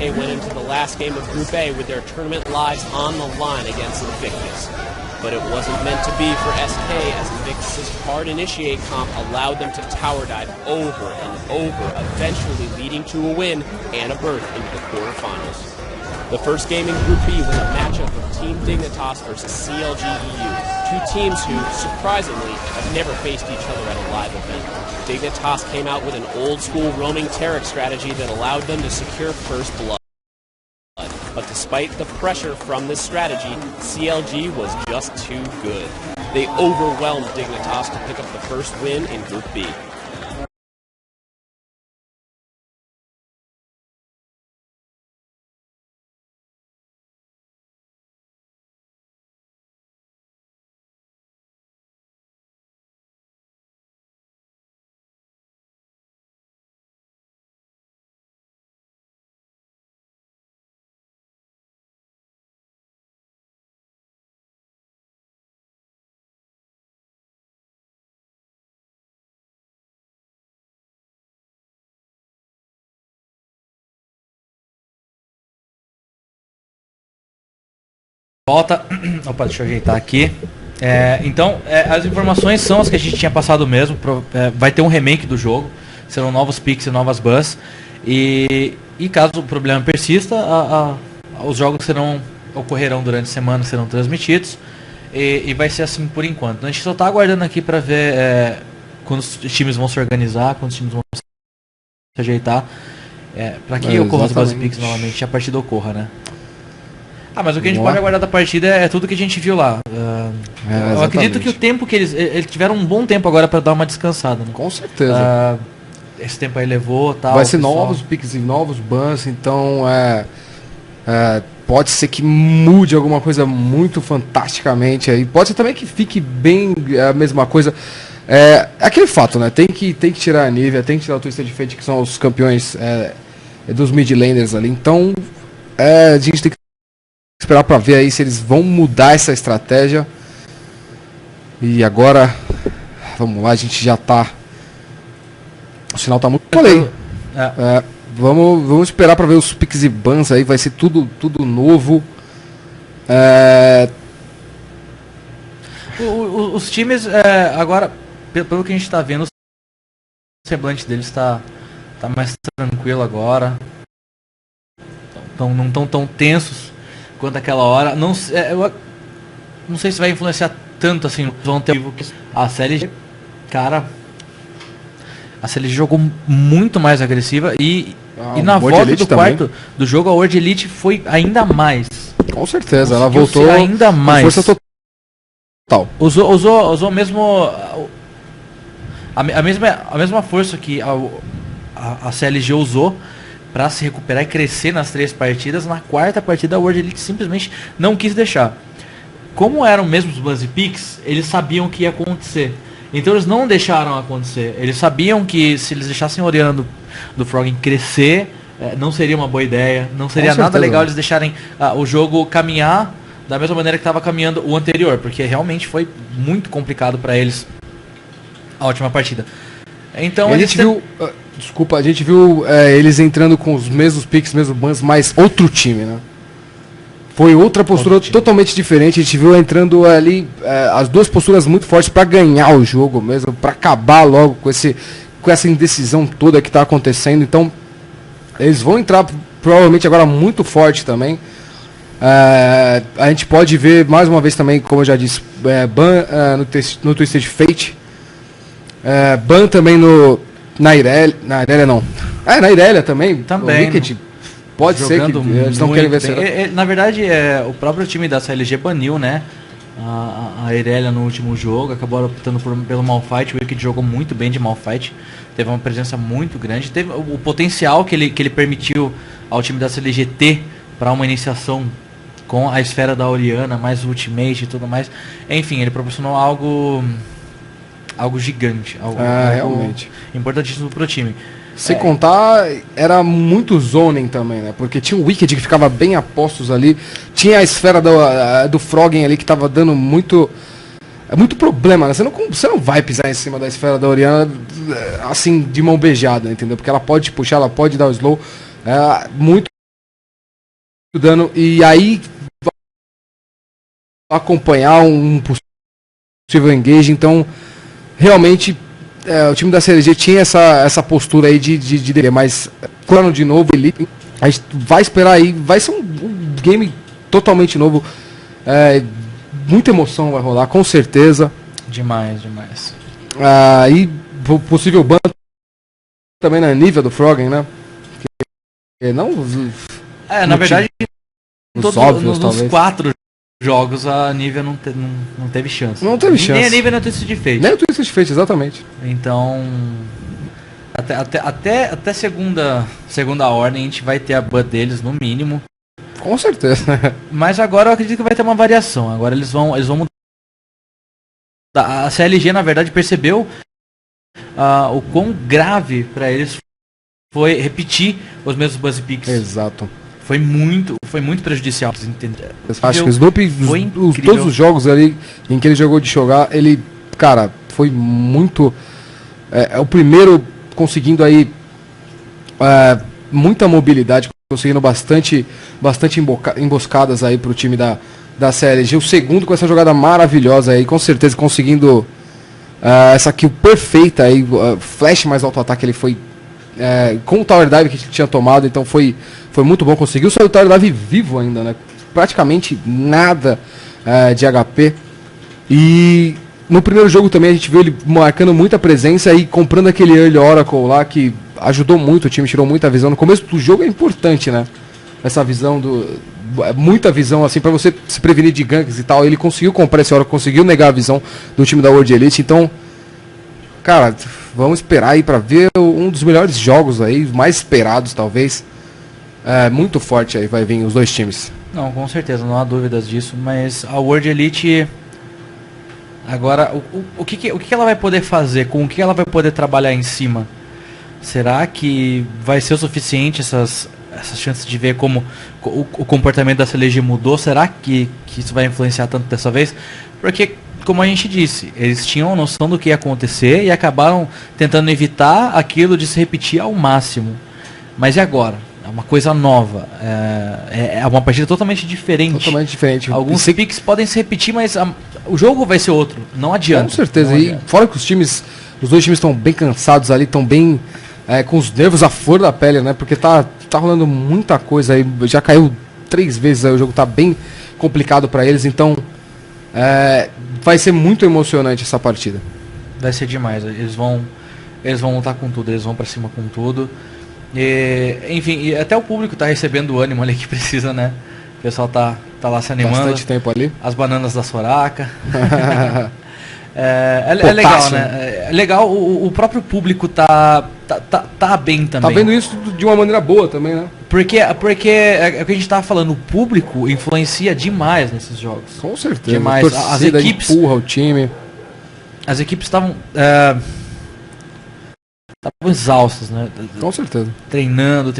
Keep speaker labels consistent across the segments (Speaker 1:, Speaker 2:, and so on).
Speaker 1: SK went into the last game of Group A with their tournament lives on the line against Invictus. But it wasn't meant to be for SK, as Invictus' hard initiate comp allowed them to tower dive over and over, eventually leading to a win and a berth into the quarterfinals. The first game in Group B was a matchup of Team Dignitas versus CLG EU, two teams who, surprisingly, have never faced each other at a live event. Dignitas came out with an old-school roaming Taric strategy that allowed them to secure first blood. But despite the pressure from this strategy, CLG was just too good. They overwhelmed Dignitas to pick up the first win in Group B.
Speaker 2: Volta. Opa, deixa eu ajeitar aqui. Então, as informações são as que a gente tinha passado mesmo. Vai ter um remake do jogo. Serão novos picks e novas bans. E caso o problema persista, os jogos ocorrerão durante a semana, serão transmitidos. E vai ser assim por enquanto. A gente só está aguardando aqui para ver quando os times vão se organizar, quando os times vão se ajeitar. Para que ocorra os base picks novamente e a partida ocorra, né? Mas o que a gente pode aguardar da partida é tudo que a gente viu lá. Eu acredito que o tempo que eles tiveram um bom tempo agora para dar uma descansada, né?
Speaker 3: Com certeza.
Speaker 2: Esse tempo aí levou, tal.
Speaker 3: Vai ser novos picks e novos bans, então pode ser que mude alguma coisa muito fantasticamente aí. Pode ser também que fique bem a mesma coisa. Aquele fato, né? Tem que tirar a Nivea, tem que tirar o Twisted Fate, que são os campeões dos mid laners ali. Então a gente tem que esperar para ver aí se eles vão mudar essa estratégia. E agora, vamos lá, a gente já tá. O sinal tá muito. Falei. Vamos esperar para ver os picks e bans aí, vai ser tudo novo.
Speaker 2: Os times agora, pelo que a gente tá vendo, o semblante deles tá mais tranquilo agora. Não tão tensos quanto aquela hora. Eu não sei se vai influenciar tanto assim. Vão ter a CLG, cara. A CLG jogou muito mais agressiva e na volta do quarto do jogo a World Elite foi ainda mais.
Speaker 3: Com certeza, ela voltou
Speaker 2: ainda mais.
Speaker 3: Força total.
Speaker 2: Usou mesmo a mesma força que a CLG usou para se recuperar e crescer nas 3 partidas. Na quarta partida a World Elite simplesmente não quis deixar. Como eram mesmo os bans e picks, eles sabiam o que ia acontecer. Então eles não deixaram acontecer. Eles sabiam que se eles deixassem o Orianna do Froggen crescer, não seria uma boa ideia. Não seria nada legal eles deixarem o jogo caminhar da mesma maneira que estava caminhando o anterior, porque realmente foi muito complicado para eles a última partida. Então
Speaker 3: a gente viu, a gente viu eles entrando com os mesmos picks, mesmos bans, mas outro time, né? Foi outra postura totalmente diferente. A gente viu entrando ali as duas posturas muito fortes para ganhar o jogo mesmo, para acabar logo com essa indecisão toda que está acontecendo. Então eles vão entrar provavelmente agora muito forte também. A gente pode ver mais uma vez também, como eu já disse, ban no Twisted Fate, ban também na Irelia não. Na Irelia também. O Wicked pode ser que eles não querem vencer.
Speaker 2: Na verdade, o próprio time da CLG baniu, né? A Irelia no último jogo, acabou optando pelo Malphite. O Wicked jogou muito bem de Malphite, teve uma presença muito grande, teve o potencial que ele permitiu ao time da CLG ter para uma iniciação com a esfera da Orianna, mais o Ultimate e tudo mais. Enfim, ele proporcionou algo gigante, algo
Speaker 3: realmente
Speaker 2: importantíssimo para o time.
Speaker 3: Sem contar, era muito zoning também, né? Porque tinha o Wicked que ficava bem a postos ali. Tinha a esfera do Froggen ali que tava dando muito problema, né? Você não vai pisar em cima da esfera da Orianna assim, de mão beijada, entendeu? Porque ela pode puxar, ela pode dar o slow. Muito dano, e aí acompanhar um possível engage. Então realmente o time da CLG tinha essa postura aí de mas quando de novo ele, a gente vai esperar aí, vai ser um game totalmente novo, muita emoção vai rolar, com certeza.
Speaker 2: Demais.
Speaker 3: E possível ban também na nível do Froggen, né? Não
Speaker 2: na verdade,
Speaker 3: óbvios,
Speaker 2: nos 4 jogos a Nivea não teve chance.
Speaker 3: Não teve chance.
Speaker 2: Nem a Nivea nem o Twisted Fate.
Speaker 3: Nem o Twisted Fate, exatamente.
Speaker 2: Então, até segunda ordem a gente vai ter a ban deles no mínimo.
Speaker 3: Com certeza.
Speaker 2: Mas agora eu acredito que vai ter uma variação. Agora eles vão mudar. A CLG, na verdade, percebeu o quão grave para eles foi repetir os mesmos buzz picks.
Speaker 3: Exato.
Speaker 2: Foi muito prejudicial.
Speaker 3: Acho que o Snoop, todos os jogos ali em que ele jogou de jogar, ele, cara, foi muito... É o primeiro conseguindo aí muita mobilidade, conseguindo bastante emboscadas aí pro time da CLG. O segundo com essa jogada maravilhosa aí, com certeza conseguindo essa kill perfeita aí, flash mais alto ataque, ele foi com o Tower Dive que tinha tomado, então foi muito bom. Conseguiu sair o Tower Dive vivo ainda, né? Praticamente nada de HP. E no primeiro jogo também a gente viu ele marcando muita presença e comprando aquele Early Oracle lá, que ajudou muito o time, tirou muita visão. No começo do jogo é importante, né? Essa visão muita visão, assim, pra você se prevenir de ganks e tal. Ele conseguiu comprar esse Oracle, conseguiu negar a visão do time da World Elite. Então, cara, vamos esperar aí pra ver um dos melhores jogos aí, mais esperados talvez. Muito forte aí vai vir os dois times.
Speaker 2: Não, com certeza, não há dúvidas disso, mas a World Elite agora, o que ela vai poder fazer, com o que ela vai poder trabalhar em cima? Será que vai ser o suficiente essas chances de ver como o comportamento da CLG mudou? Será que isso vai influenciar tanto dessa vez? Porque, como a gente disse, eles tinham noção do que ia acontecer e acabaram tentando evitar aquilo de se repetir ao máximo. Mas e agora? É uma coisa nova. É uma partida totalmente diferente.
Speaker 3: Totalmente diferente.
Speaker 2: Alguns picks podem se repetir, mas o jogo vai ser outro. Não adianta.
Speaker 3: Com certeza. E fora que os dois times estão bem cansados ali, estão bem com os nervos à flor da pele, né? Porque tá rolando muita coisa aí. Já caiu 3 vezes aí, o jogo tá bem complicado para eles. Então, vai ser muito emocionante essa partida.
Speaker 2: Vai ser demais. Eles vão lutar com tudo. Eles vão para cima com tudo. Enfim, até o público tá recebendo o ânimo ali que precisa, né? O pessoal tá lá se animando.
Speaker 3: Bastante tempo ali.
Speaker 2: As bananas da Soraka. É legal, né? É legal, o próprio público tá bem também.
Speaker 3: Tá vendo isso de uma maneira boa também, né?
Speaker 2: Porque é o que a gente tava falando, o público influencia demais nesses jogos.
Speaker 3: Com certeza.
Speaker 2: Demais.
Speaker 3: As equipes empurra o time.
Speaker 2: As equipes estavam exaustas, né?
Speaker 3: Com certeza.
Speaker 2: Treinando,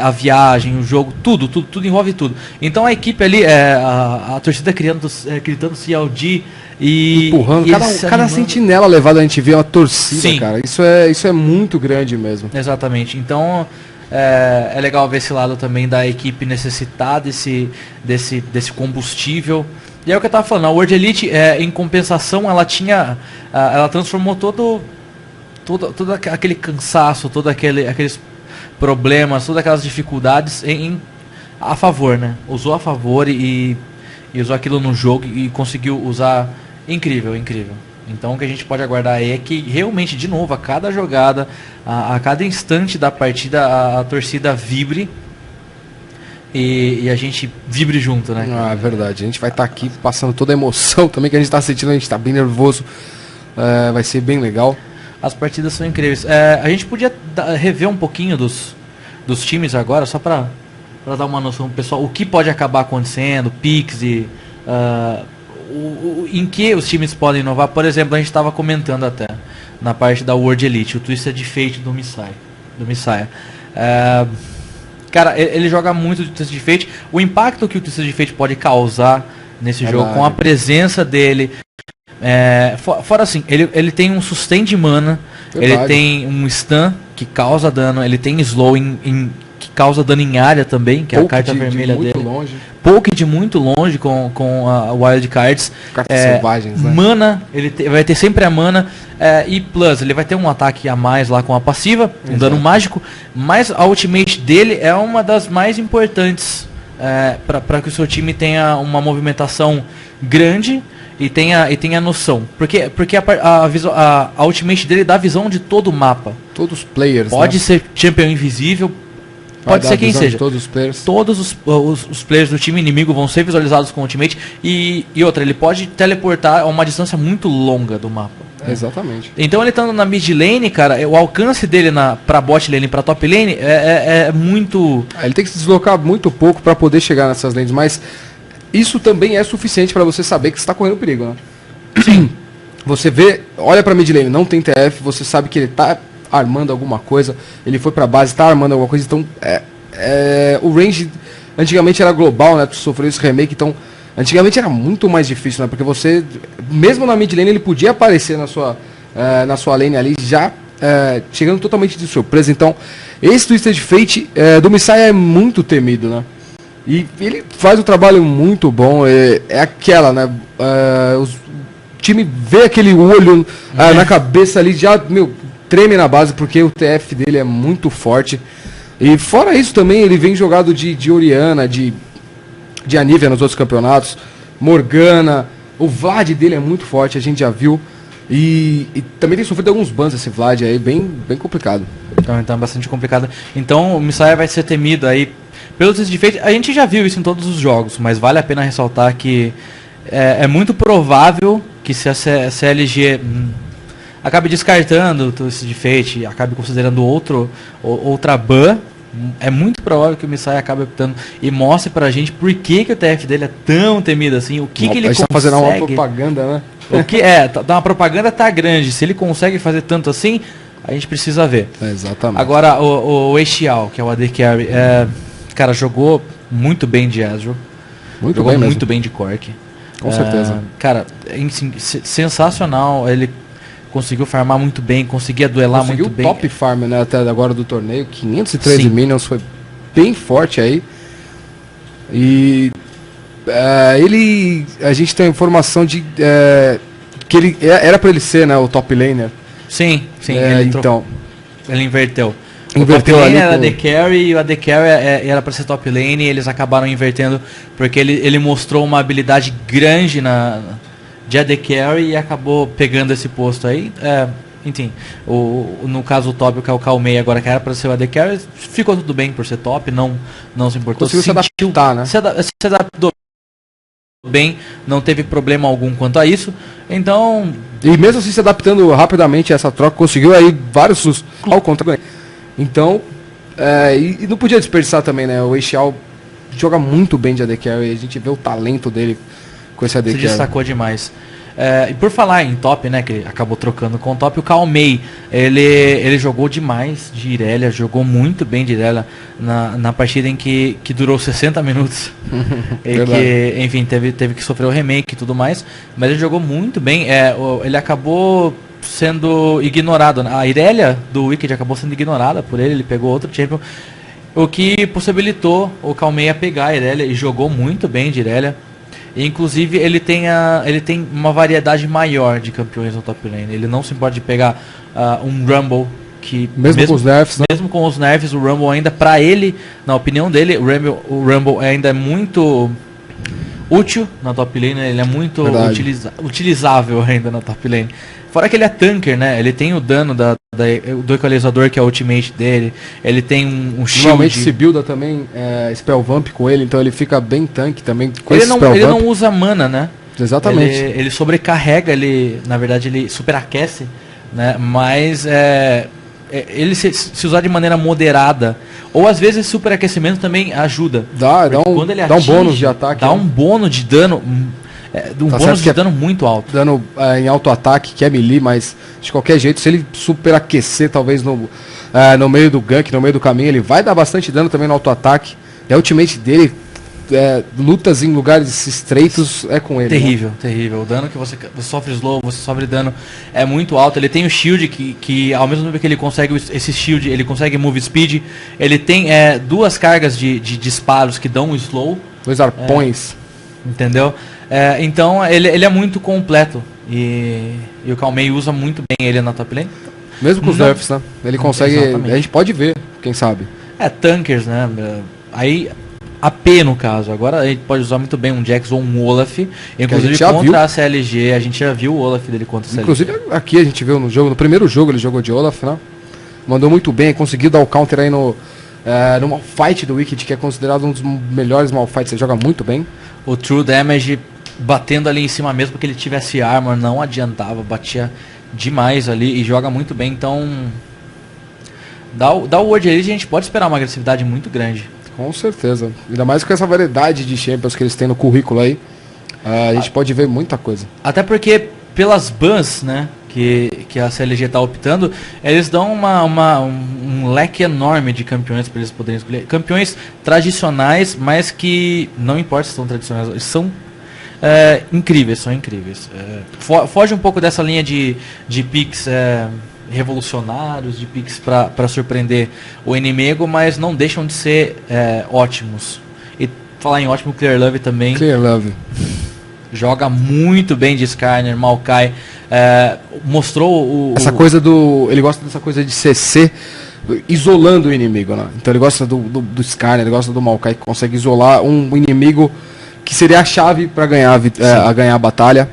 Speaker 2: a viagem, o jogo, tudo envolve tudo. Então a equipe ali, a torcida gritando CLG e
Speaker 3: empurrando, cada sentinela levada a gente vê uma torcida. Sim. Cara. Isso é muito grande mesmo.
Speaker 2: Exatamente. Então é legal ver esse lado também da equipe necessitar desse combustível. E é o que eu tava falando, a World Elite, em compensação, ela transformou todo aquele cansaço, todos aqueles problemas, todas aquelas dificuldades a favor, né? Usou a favor e usou aquilo no jogo e conseguiu usar incrível. Então o que a gente pode aguardar aí é que realmente, de novo, a cada jogada, a cada instante da partida, a torcida vibre e a gente vibre junto, né?
Speaker 3: É verdade. A gente vai estar aqui passando toda a emoção também que a gente está sentindo, a gente está bem nervoso. Vai ser bem legal.
Speaker 2: As partidas são incríveis. A gente podia rever um pouquinho dos times agora, só para dar uma noção pro pessoal, o que pode acabar acontecendo, picks e em que os times podem inovar. Por exemplo, a gente estava comentando até na parte da World Elite, o Twisted Fate do Messiah. Cara, ele joga muito de Twisted Fate. O impacto que o Twisted Fate pode causar nesse jogo, com a presença dele. Fora assim, ele tem um sustain de mana, ele tem um stun que causa dano, ele tem slow causa dano em área também, que é a carta vermelha
Speaker 3: muito
Speaker 2: dele.
Speaker 3: Longe.
Speaker 2: Poke de muito longe com a Wild Cards.
Speaker 3: Cartas selvagens, né?
Speaker 2: Mana, vai ter sempre a mana. E plus, ele vai ter um ataque a mais lá com a passiva, um dano mágico. Mas a ultimate dele é uma das mais importantes para que o seu time tenha uma movimentação grande e tenha noção. Porque a ultimate dele dá visão de todo o mapa.
Speaker 3: Todos os players,
Speaker 2: Pode ser campeão invisível, pode ser quem seja.
Speaker 3: Todos os players.
Speaker 2: Todos os players do time inimigo vão ser visualizados com o ultimate. E outra, ele pode teleportar a uma distância muito longa do mapa.
Speaker 3: Exatamente.
Speaker 2: Então ele estando na mid lane, cara, o alcance dele pra bot lane e pra top lane é muito...
Speaker 3: Ele tem que se deslocar muito pouco para poder chegar nessas lanes, mas isso também é suficiente para você saber que você está correndo perigo, né? Sim. Você vê, olha pra mid lane, não tem TF, você sabe que ele tá armando alguma coisa, ele foi pra base, tá armando alguma coisa, então o range antigamente era global, né? Tu sofreu esse remake, então antigamente era muito mais difícil, né? Porque você, mesmo na mid lane, ele podia aparecer na sua lane ali, já chegando totalmente de surpresa. Então, esse Twisted Fate do Messiah é muito temido, né? E ele faz um trabalho muito bom, é aquela, né? O time vê aquele olho na cabeça ali, já, treme na base, porque o TF dele é muito forte. E fora isso também, ele vem jogado de Orianna, de Anivia nos outros campeonatos, Morgana, o Vlad dele é muito forte, a gente já viu. E também tem sofrido alguns bans esse Vlad aí, bem complicado.
Speaker 2: Então é bastante complicado. Então o Messiah vai ser temido aí pelos defeitos. A gente já viu isso em todos os jogos, mas vale a pena ressaltar que é muito provável que se a CLG acabe descartando esse defeito e acabe considerando outra ban, é muito provável que o Messiah acabe optando e mostre pra gente por que o TF dele é tão temido assim, o que ele consegue... A gente
Speaker 3: tá fazendo uma propaganda, né?
Speaker 2: O que uma propaganda tá grande, se ele consegue fazer tanto assim, a gente precisa ver.
Speaker 3: Exatamente.
Speaker 2: Agora, o Xiao, que é o AD Carry, cara, jogou muito bem de Ezreal, jogou muito bem de Cork.
Speaker 3: Com certeza.
Speaker 2: Cara, sensacional, ele conseguiu farmar muito bem, conseguia duelar muito bem.
Speaker 3: Top farm, né, até agora do torneio, 513 minions, foi bem forte aí. E a gente tem a informação de que ele era para ele ser, né, o top laner.
Speaker 2: Sim, ele inverteu.
Speaker 3: Inverteu
Speaker 2: o top
Speaker 3: ali
Speaker 2: lane era AD Carry e o AD Carry era para ser top lane e eles acabaram invertendo porque ele mostrou uma habilidade grande de AD Carry e acabou pegando esse posto aí. Enfim, no caso o top, que é o Calmei agora, que era para ser o AD Carry, ficou tudo bem por ser top, não se importou.
Speaker 3: Conseguiu se adaptar, né?
Speaker 2: Se adaptou bem, não teve problema algum quanto a isso. Então...
Speaker 3: E mesmo assim se adaptando rapidamente a essa troca, conseguiu aí vários ao contra. Então, e não podia desperdiçar também, né? O Xiao joga muito bem de AD Carry, a gente vê o talento dele com esse AD Carry.
Speaker 2: Se destacou demais. E por falar em top, né, que ele acabou trocando com o top, o Calmei, ele jogou demais de Irelia, jogou muito bem de Irelia na partida em que durou 60 minutos. E que, enfim, teve que sofrer o remake e tudo mais, mas ele jogou muito bem. Ele acabou sendo ignorado. A Irelia do Wicked acabou sendo ignorada por ele pegou outro champion, o que possibilitou o Calmei a pegar a Irelia e jogou muito bem de Irelia. E, inclusive ele tem uma variedade maior de campeões no top lane. Ele não se importa de pegar um Rumble que
Speaker 3: mesmo com os nerfs, né?
Speaker 2: Mesmo com os nerfs, o Rumble ainda, pra ele, na opinião dele, o Rumble ainda é muito útil na top lane, ele é muito utilizável ainda na top lane. Fora que ele é tanker, né? Ele tem o dano do equalizador, que é o ultimate dele. Ele tem um shield.
Speaker 3: Normalmente se builda também Spell Vamp com ele, então ele fica bem tanque também com
Speaker 2: ele não usa mana, né?
Speaker 3: Exatamente.
Speaker 2: Ele sobrecarrega, na verdade ele superaquece, né? Mas ele se usar de maneira moderada, ou às vezes superaquecimento também ajuda.
Speaker 3: Dá um bônus de ataque.
Speaker 2: Dá um bônus de dano. Bônus de dano muito alto.
Speaker 3: Dano em auto-ataque, que é melee, mas de qualquer jeito, se ele superaquecer, talvez no meio do gank, no meio do caminho, ele vai dar bastante dano também no auto-ataque. E a ultimate dele lutas em lugares estreitos é com ele.
Speaker 2: Terrível, terrível. O dano que você sofre slow, você sofre dano é muito alto. Ele tem o shield que ao mesmo tempo que ele consegue esse shield, ele consegue move speed. Ele tem 2 cargas de disparos que dão um slow.
Speaker 3: 2 arpões.
Speaker 2: Entendeu? Então ele é muito completo. E o Calmei usa muito bem ele na top lane.
Speaker 3: Mesmo com os nerfs, né? Ele consegue.
Speaker 2: Exatamente.
Speaker 3: A gente pode ver, quem sabe.
Speaker 2: Tankers, né? Aí AP no caso. Agora a gente pode usar muito bem um Jax ou um Olaf. Inclusive contra a CLG. A gente já viu o Olaf dele contra a CLG.
Speaker 3: Inclusive aqui a gente viu no jogo, no primeiro jogo ele jogou de Olaf, né? Mandou muito bem, conseguiu dar o counter aí no Malphite do Wicked, que é considerado um dos melhores Malphites. Ele joga muito bem. O
Speaker 2: True Damage batendo ali em cima mesmo que ele tivesse armor, não adiantava, batia demais ali e joga muito bem. Então da World Elite a gente pode esperar uma agressividade muito grande.
Speaker 3: Com certeza. Ainda mais com essa variedade de champions que eles têm no currículo aí. A gente pode ver muita coisa.
Speaker 2: Até porque pelas bans, né, que a CLG está optando, eles dão um leque enorme de campeões para eles poderem escolher. Campeões tradicionais, mas que não importa se são tradicionais, eles são incríveis, são incríveis. Foge um pouco dessa linha de picks revolucionários, de picks para surpreender o inimigo, mas não deixam de ser ótimos. E falar em ótimo, Clear Love também.
Speaker 3: Clear Love.
Speaker 2: Joga muito bem de Skarner, Maokai. Mostrou
Speaker 3: essa coisa do... Ele gosta dessa coisa de CC isolando o inimigo, né? Então ele gosta do Skarner, ele gosta do Maokai, que consegue isolar um inimigo que seria a chave para ganhar a batalha.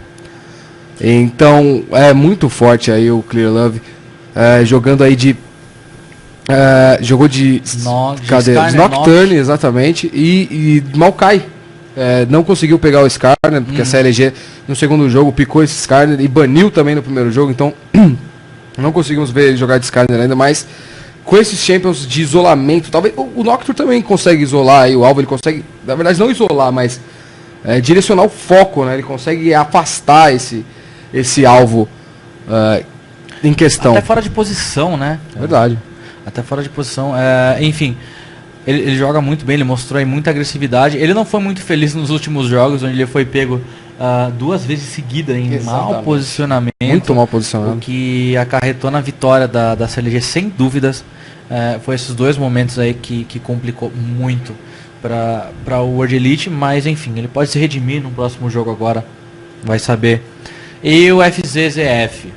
Speaker 3: Então é muito forte aí o Clear Love. Jogando aí de... jogou de... Nocturne, exatamente. E Maokai. Não conseguiu pegar o Skarner, porque a CLG no segundo jogo picou esse Skarner e baniu também no primeiro jogo. Então não conseguimos ver ele jogar de Skarner ainda, mas com esses champions de isolamento, talvez o Nocturne também consegue isolar aí o alvo. Ele consegue, na verdade não isolar, mas direcionar o foco, né? Ele consegue afastar esse alvo em questão.
Speaker 2: Até fora de posição, né?
Speaker 3: Verdade.
Speaker 2: Até fora de posição. Enfim, ele joga muito bem, ele mostrou aí muita agressividade. Ele não foi muito feliz nos últimos jogos, onde ele foi pego 2 vezes seguida em mau posicionamento.
Speaker 3: Muito mal posicionado.
Speaker 2: O que acarretou na vitória da CLG, sem dúvidas. Foi esses 2 momentos aí que complicou muito para o World Elite, mas enfim, ele pode se redimir no próximo jogo agora, vai saber. E o FZZF,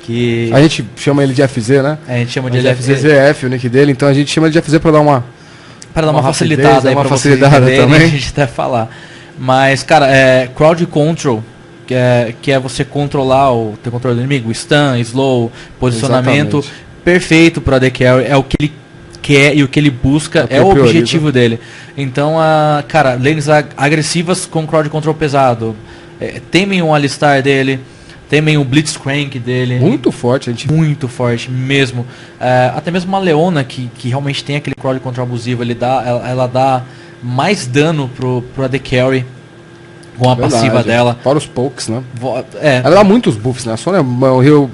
Speaker 2: que...
Speaker 3: A gente chama ele de FZ, né?
Speaker 2: A gente chama de
Speaker 3: FZZF, o nick dele, então a gente chama ele de FZ para dar uma...
Speaker 2: Para dar uma facilitada aí,
Speaker 3: uma
Speaker 2: pra
Speaker 3: facilitada
Speaker 2: vocês
Speaker 3: também.
Speaker 2: A gente até falar. Mas, cara, crowd control, que é você controlar o teu controle do inimigo, stun, slow, posicionamento. Exatamente. Perfeito pro AD Carry, é o que ele quer e o que ele busca, é o objetivo dele. Então, cara, lanes agressivas com crowd control pesado. Temem um Alistar dele, temem o Blitzcrank dele.
Speaker 3: Muito forte, gente.
Speaker 2: Muito forte mesmo. Até mesmo uma Leona que realmente tem aquele crowd control abusivo, ela dá mais dano pro AD Carry com a passiva dela.
Speaker 3: Para os pokes, né? Ela dá muitos buffs, né? A Sônia morreu...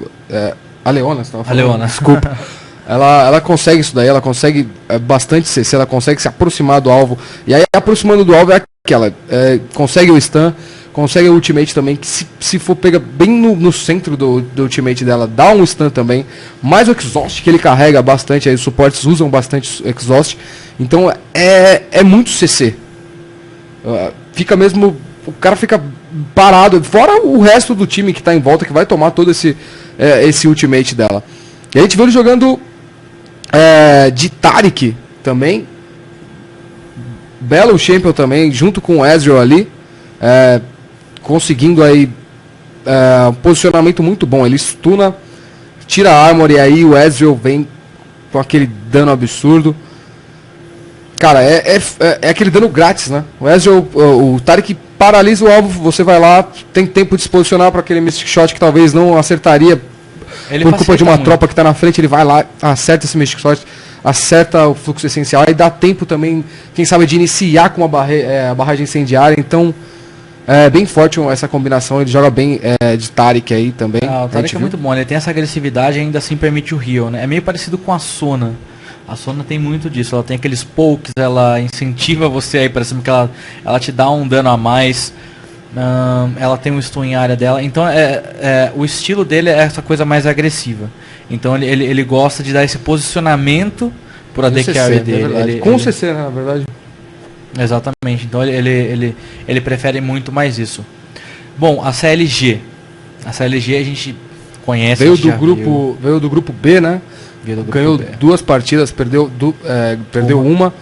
Speaker 3: a Leona, você estava falando.
Speaker 2: A Leona.
Speaker 3: Desculpa. Ela consegue isso daí, ela consegue bastante CC, ela consegue se aproximar do alvo. E aí, aproximando do alvo é aquela. Consegue o stun, consegue o ultimate também, que se for pegar bem no centro do ultimate dela, dá um stun também. Mais o exhaust que ele carrega bastante, aí os suportes usam bastante exhaust. Então é muito CC. Fica mesmo. O cara fica parado, fora o resto do time que está em volta, que vai tomar todo esse ultimate dela. E a gente viu ele jogando de Taric também. Belo champion também, junto com o Ezreal ali. Conseguindo aí um posicionamento muito bom. Ele stuna, tira a armor e aí o Ezreal vem com aquele dano absurdo. Cara, é aquele dano grátis, né? O Ezreal, o Taric paralisa o alvo, você vai lá, tem tempo de se posicionar para aquele Mystic Shot que talvez não acertaria por culpa de uma tropa que está na frente. Ele vai lá, acerta esse Mystic Shot, acerta o fluxo essencial, aí dá tempo também, quem sabe, de iniciar com a barragem incendiária. Então, bem forte essa combinação. Ele joga bem de Taric aí também.
Speaker 2: O Taric é muito bom, ele tem essa agressividade e ainda assim permite o heal, né? É meio parecido com a Sona A Sona tem muito disso, ela tem aqueles pokes, ela incentiva você aí pra cima, que ela te dá um dano a mais. Ela tem um stun em área dela, então o estilo dele é essa coisa mais agressiva. Então ele gosta de dar esse posicionamento por AD Carry dele.
Speaker 3: Com o CC, né, na verdade.
Speaker 2: Exatamente, então ele prefere muito mais isso. Bom, a CLG a gente conhece.
Speaker 3: Veio do grupo B, né? Ganhou
Speaker 2: B.
Speaker 3: 2 partidas, perdeu uma,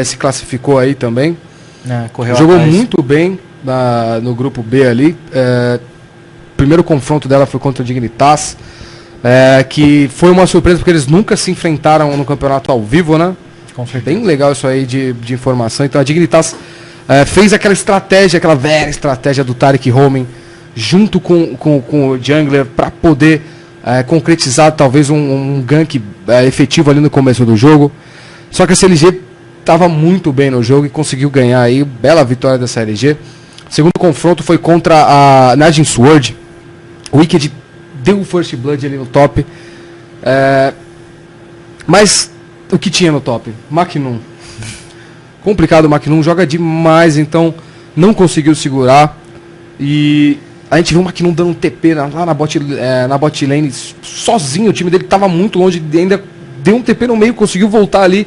Speaker 3: se classificou aí também. Jogou
Speaker 2: atrás.
Speaker 3: muito bem no grupo B ali. Primeiro confronto dela foi contra a Dignitas, que foi uma surpresa porque eles nunca se enfrentaram no campeonato ao vivo, né?
Speaker 2: Com certeza.
Speaker 3: Bem legal isso aí de informação. Então a Dignitas fez aquela velha estratégia do Taric Roaming junto com o Jungler para poder concretizar talvez um gank efetivo ali no começo do jogo. Só que a CLG estava muito bem no jogo e conseguiu ganhar aí, bela vitória da CLG. O segundo confronto foi contra a Najin Sword. O Wicked deu o First Blood ali no top. Mas o que tinha no top? Magnum. Complicado, o Magnum joga demais, então não conseguiu segurar. E a gente viu o Magnum dando um TP lá na bot lane sozinho. O time dele estava muito longe, ainda deu um TP no meio, conseguiu voltar ali.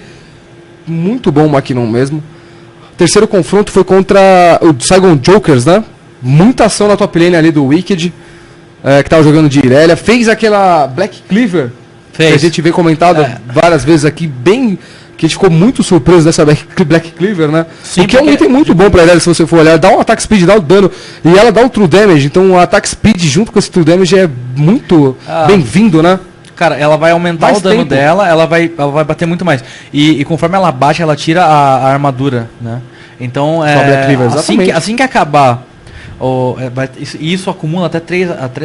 Speaker 3: Muito bom o Magnum mesmo. Terceiro confronto foi contra o Saigon Jokers, né? Muita ação na top lane ali do Wicked, que tava jogando de Irelia. Fez aquela Black Cleaver, que a gente vê comentado várias vezes aqui, bem... Que a gente ficou muito surpreso dessa Black Cleaver, né?
Speaker 2: Sim,
Speaker 3: porque é um item muito bom pra Irelia, se você for olhar. Dá um attack speed, dá o dano, e ela dá o true damage. Então o attack speed junto com esse true damage é muito bem-vindo, né?
Speaker 2: Cara, ela vai aumentar
Speaker 3: Mais
Speaker 2: o dano
Speaker 3: tempo.
Speaker 2: dela, ela vai bater muito mais. E conforme ela baixa, ela tira a armadura, né? Então,
Speaker 3: Black Cleaver, exatamente.
Speaker 2: assim que acabar, isso acumula até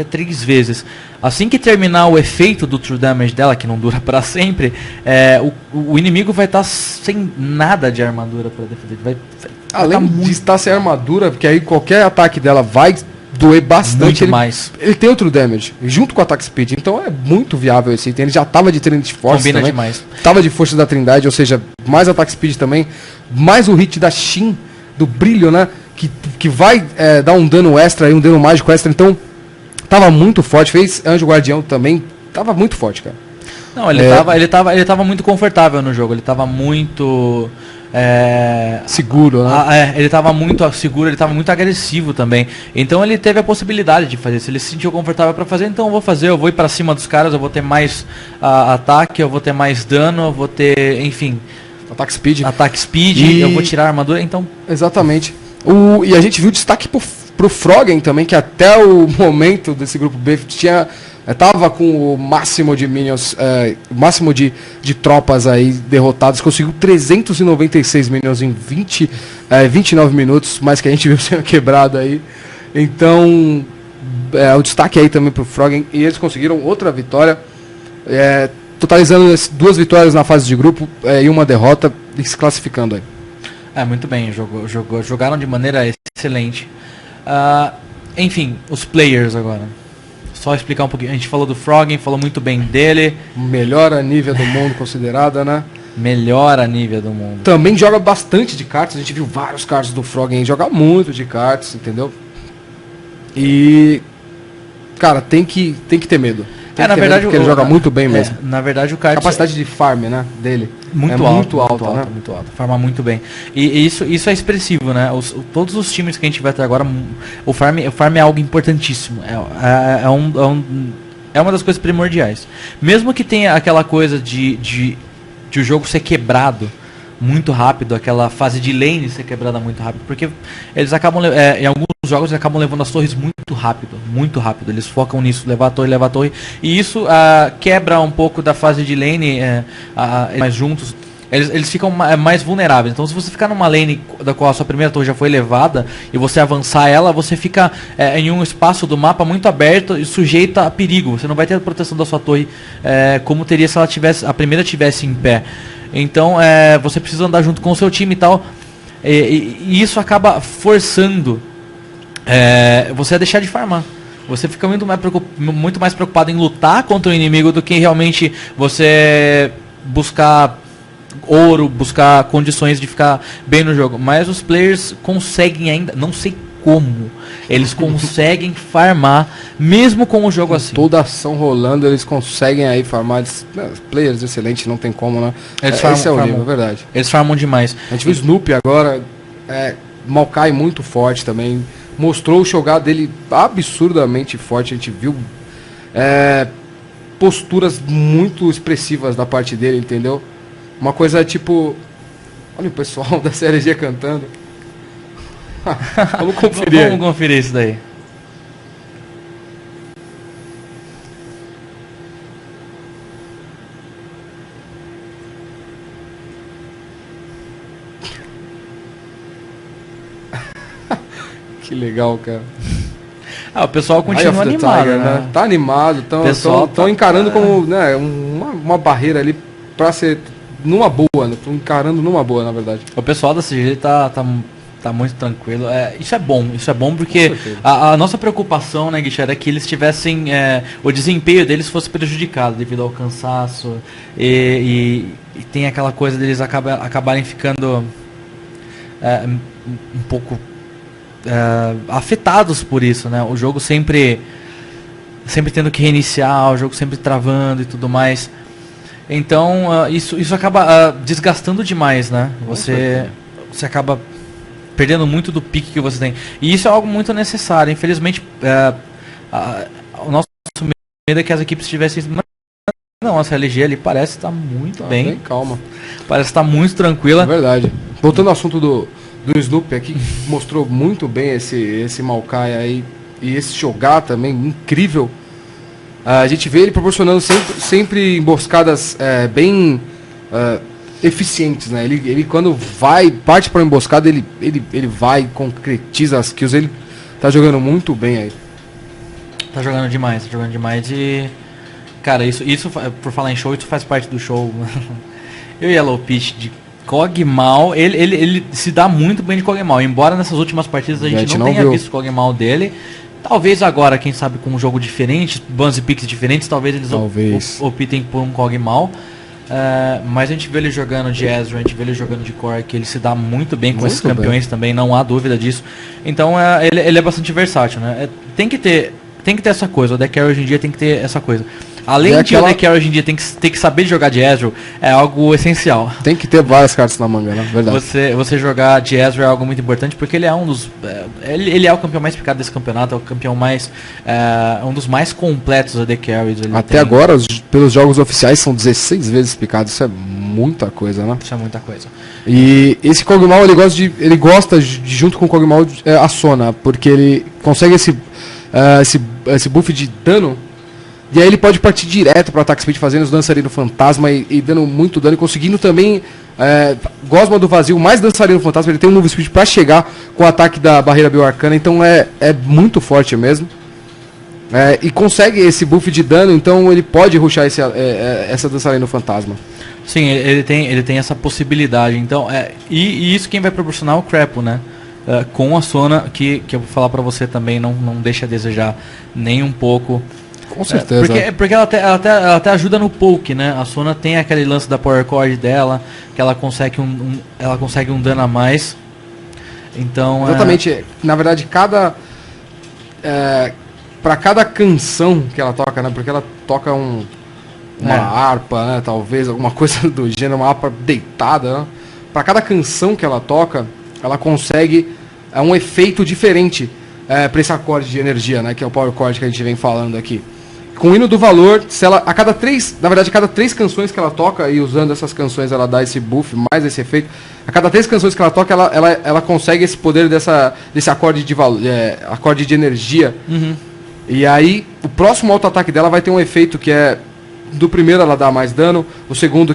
Speaker 2: três vezes. Assim que terminar o efeito do True Damage dela, que não dura pra sempre, o inimigo vai estar sem nada de armadura pra defender.
Speaker 3: Além de estar sem armadura, porque aí qualquer ataque dela vai doer bastante.
Speaker 2: Muito mais.
Speaker 3: Ele tem outro damage, junto com o attack speed, então é muito viável esse item. Ele já tava de Trinity Force
Speaker 2: Combina
Speaker 3: também,
Speaker 2: demais.
Speaker 3: tava de Força da Trindade, ou seja, mais attack speed também, mais o hit da Shin, do brilho, né, que vai dar um dano extra, aí, um dano mágico extra, então tava muito forte. Fez Anjo Guardião também, tava muito forte, cara.
Speaker 2: Não, ele tava muito confortável no jogo, ele tava muito...
Speaker 3: seguro, né?
Speaker 2: Ele estava muito seguro, ele estava muito agressivo também. Então ele teve a possibilidade de fazer. Se ele se sentiu confortável para fazer, então eu vou ir para cima dos caras, eu vou ter mais ataque, eu vou ter mais dano, eu vou ter, enfim,
Speaker 3: Attack speed.
Speaker 2: Eu vou tirar a armadura, então...
Speaker 3: Exatamente. E a gente viu destaque pro Froggen também, que até o momento desse grupo B tava com o máximo de minions, máximo de tropas aí derrotadas, conseguiu 396 minions em 29 minutos, mais que a gente viu sendo quebrado aí. Então, o destaque aí também pro Froggen, e eles conseguiram outra vitória, totalizando 2 vitórias na fase de grupo e uma derrota, e se classificando aí.
Speaker 2: Muito bem, jogaram de maneira excelente. Enfim, os players agora. Só explicar um pouquinho. A gente falou do Froggen, falou muito bem dele.
Speaker 3: Melhor a nível do mundo considerada, né?
Speaker 2: Melhor a nível do mundo.
Speaker 3: Também joga bastante de cartas. A gente viu vários cards do Froggen jogar muito de cartas, entendeu? E... Cara, tem que ter medo.
Speaker 2: Na verdade,
Speaker 3: porque ele joga muito bem mesmo.
Speaker 2: Na verdade, o card...
Speaker 3: Capacidade de farm, né, dele.
Speaker 2: Muito alta, né? Muito alta. Farma muito bem. E isso é expressivo, né? Todos os times que a gente vai ter agora, o farm é algo importantíssimo. É uma das coisas primordiais. Mesmo que tenha aquela coisa de o jogo ser quebrado muito rápido, aquela fase de lane ser quebrada muito rápido, porque eles acabam, em alguns jogos, eles acabam levando as torres muito rápido. Eles focam nisso, levar a torre, e isso quebra um pouco da fase de lane, mais juntos. Eles ficam mais vulneráveis. Então, se você ficar numa lane da qual a sua primeira torre já foi levada e você avançar ela, você fica em um espaço do mapa muito aberto e sujeita a perigo. Você não vai ter a proteção da sua torre como teria se a primeira tivesse em pé. Então, você precisa andar junto com o seu time e tal. E isso acaba forçando você a deixar de farmar. Você fica muito mais preocupado em lutar contra o inimigo do que realmente você buscar ouro, buscar condições de ficar bem no jogo. Mas os players conseguem ainda, não sei como, eles conseguem farmar, mesmo com o jogo assim.
Speaker 3: Toda ação rolando, eles conseguem aí farmar. Players excelentes, não tem como, né?
Speaker 2: Eles
Speaker 3: Esse é o nível, é verdade.
Speaker 2: Eles farmam demais.
Speaker 3: A gente viu o Snoopy agora, Maokai muito forte também. Mostrou o jogar dele absurdamente forte. A gente viu posturas muito expressivas da parte dele, entendeu? Uma coisa tipo... Olha o pessoal da CLG cantando. Vamos conferir.
Speaker 2: Vamos conferir isso daí.
Speaker 3: Que legal, cara.
Speaker 2: O pessoal continua animado,
Speaker 3: Tiger,
Speaker 2: né?
Speaker 3: Tá animado, estão encarando como, né, uma barreira ali pra ser numa boa, né? Estão encarando numa boa, na verdade.
Speaker 2: O pessoal da CG tá muito tranquilo. Isso é bom porque a nossa preocupação, né, Guichard, é que eles tivessem, o desempenho deles fosse prejudicado devido ao cansaço e tem aquela coisa deles acabarem ficando um pouco afetados por isso, né? O jogo sempre tendo que reiniciar, o jogo sempre travando e tudo mais. Então isso acaba desgastando demais, né? Você acaba perdendo muito do pique que você tem. E isso é algo muito necessário. Infelizmente, o nosso medo é que as equipes tivessem... Não, a CLG ali parece estar muito bem.
Speaker 3: Calma.
Speaker 2: Parece estar muito tranquila.
Speaker 3: É verdade. Voltando ao assunto do Snoopy aqui, mostrou muito bem esse Maokai aí. E esse jogar também, incrível. A gente vê ele proporcionando sempre emboscadas bem eficientes, né? Ele quando parte para a emboscada, ele vai, concretiza as kills. Ele tá jogando muito bem aí.
Speaker 2: Tá jogando demais e... Cara, isso por falar em show, isso faz parte do show. E o Yellow Peach de Kog'Maw, ele se dá muito bem de Kog'Maw. Embora nessas últimas partidas a gente não tenha visto o Kog'Maw dele. Talvez agora, quem sabe, com um jogo diferente, bans e picks diferentes, talvez eles optem por um Kog'Maw. Mas a gente vê ele jogando de Ezreal, a gente vê ele jogando de Corki, ele se dá muito bem com esses campeões também, não há dúvida disso. Então ele é bastante versátil, né? Tem que ter essa coisa, o deck carry hoje em dia tem que ter essa coisa. Além de o deck carry hoje em dia tem que saber jogar de Ezreal, é algo essencial.
Speaker 3: Tem que ter várias cartas na manga, né? Verdade.
Speaker 2: Você jogar de Ezreal é algo muito importante, porque ele é um dos... Ele é o campeão mais picado desse campeonato, é o campeão mais... um dos mais completos da deck carries.
Speaker 3: Até agora, pelos jogos oficiais, são 16 vezes picados. Isso é muita coisa, né?
Speaker 2: Isso é muita coisa.
Speaker 3: E esse Kog'Maw, ele gosta de, junto com o Kog'Maw, a Sona, porque ele consegue esse buff de dano. E aí ele pode partir direto para ataque speed, fazendo os dançarinos fantasma e dando muito dano, e conseguindo também Gosma do Vazio, mais dançarino fantasma. Ele tem um move speed para chegar com o ataque da barreira bioarcana, então é muito forte mesmo. E consegue esse buff de dano, então ele pode rushar essa dançarino fantasma.
Speaker 2: Sim, ele tem essa possibilidade. Então, e isso quem vai proporcionar é o Crapo, né? Com a Sona, que eu vou falar para você também, não deixa a desejar nem um pouco.
Speaker 3: Com certeza.
Speaker 2: Porque ela até ajuda no poke, né? A Sona tem aquele lance da power cord dela, que ela consegue um dano a mais. Então,
Speaker 3: exatamente. Na verdade, para cada canção que ela toca, né? Porque ela toca uma harpa, né? Talvez alguma coisa do gênero, uma harpa deitada, né? Para cada canção que ela toca, ela consegue um efeito diferente para esse acorde de energia, né? Que é o power chord que a gente vem falando aqui. Com o hino do valor, se ela a cada três canções que ela toca, e usando essas canções ela dá esse buff, mais esse efeito, a cada 3 canções que ela toca, ela consegue esse poder desse acorde de valor, acorde de energia.
Speaker 2: Uhum.
Speaker 3: E aí, o próximo auto-ataque dela vai ter um efeito que é, do primeiro ela dá mais dano, o segundo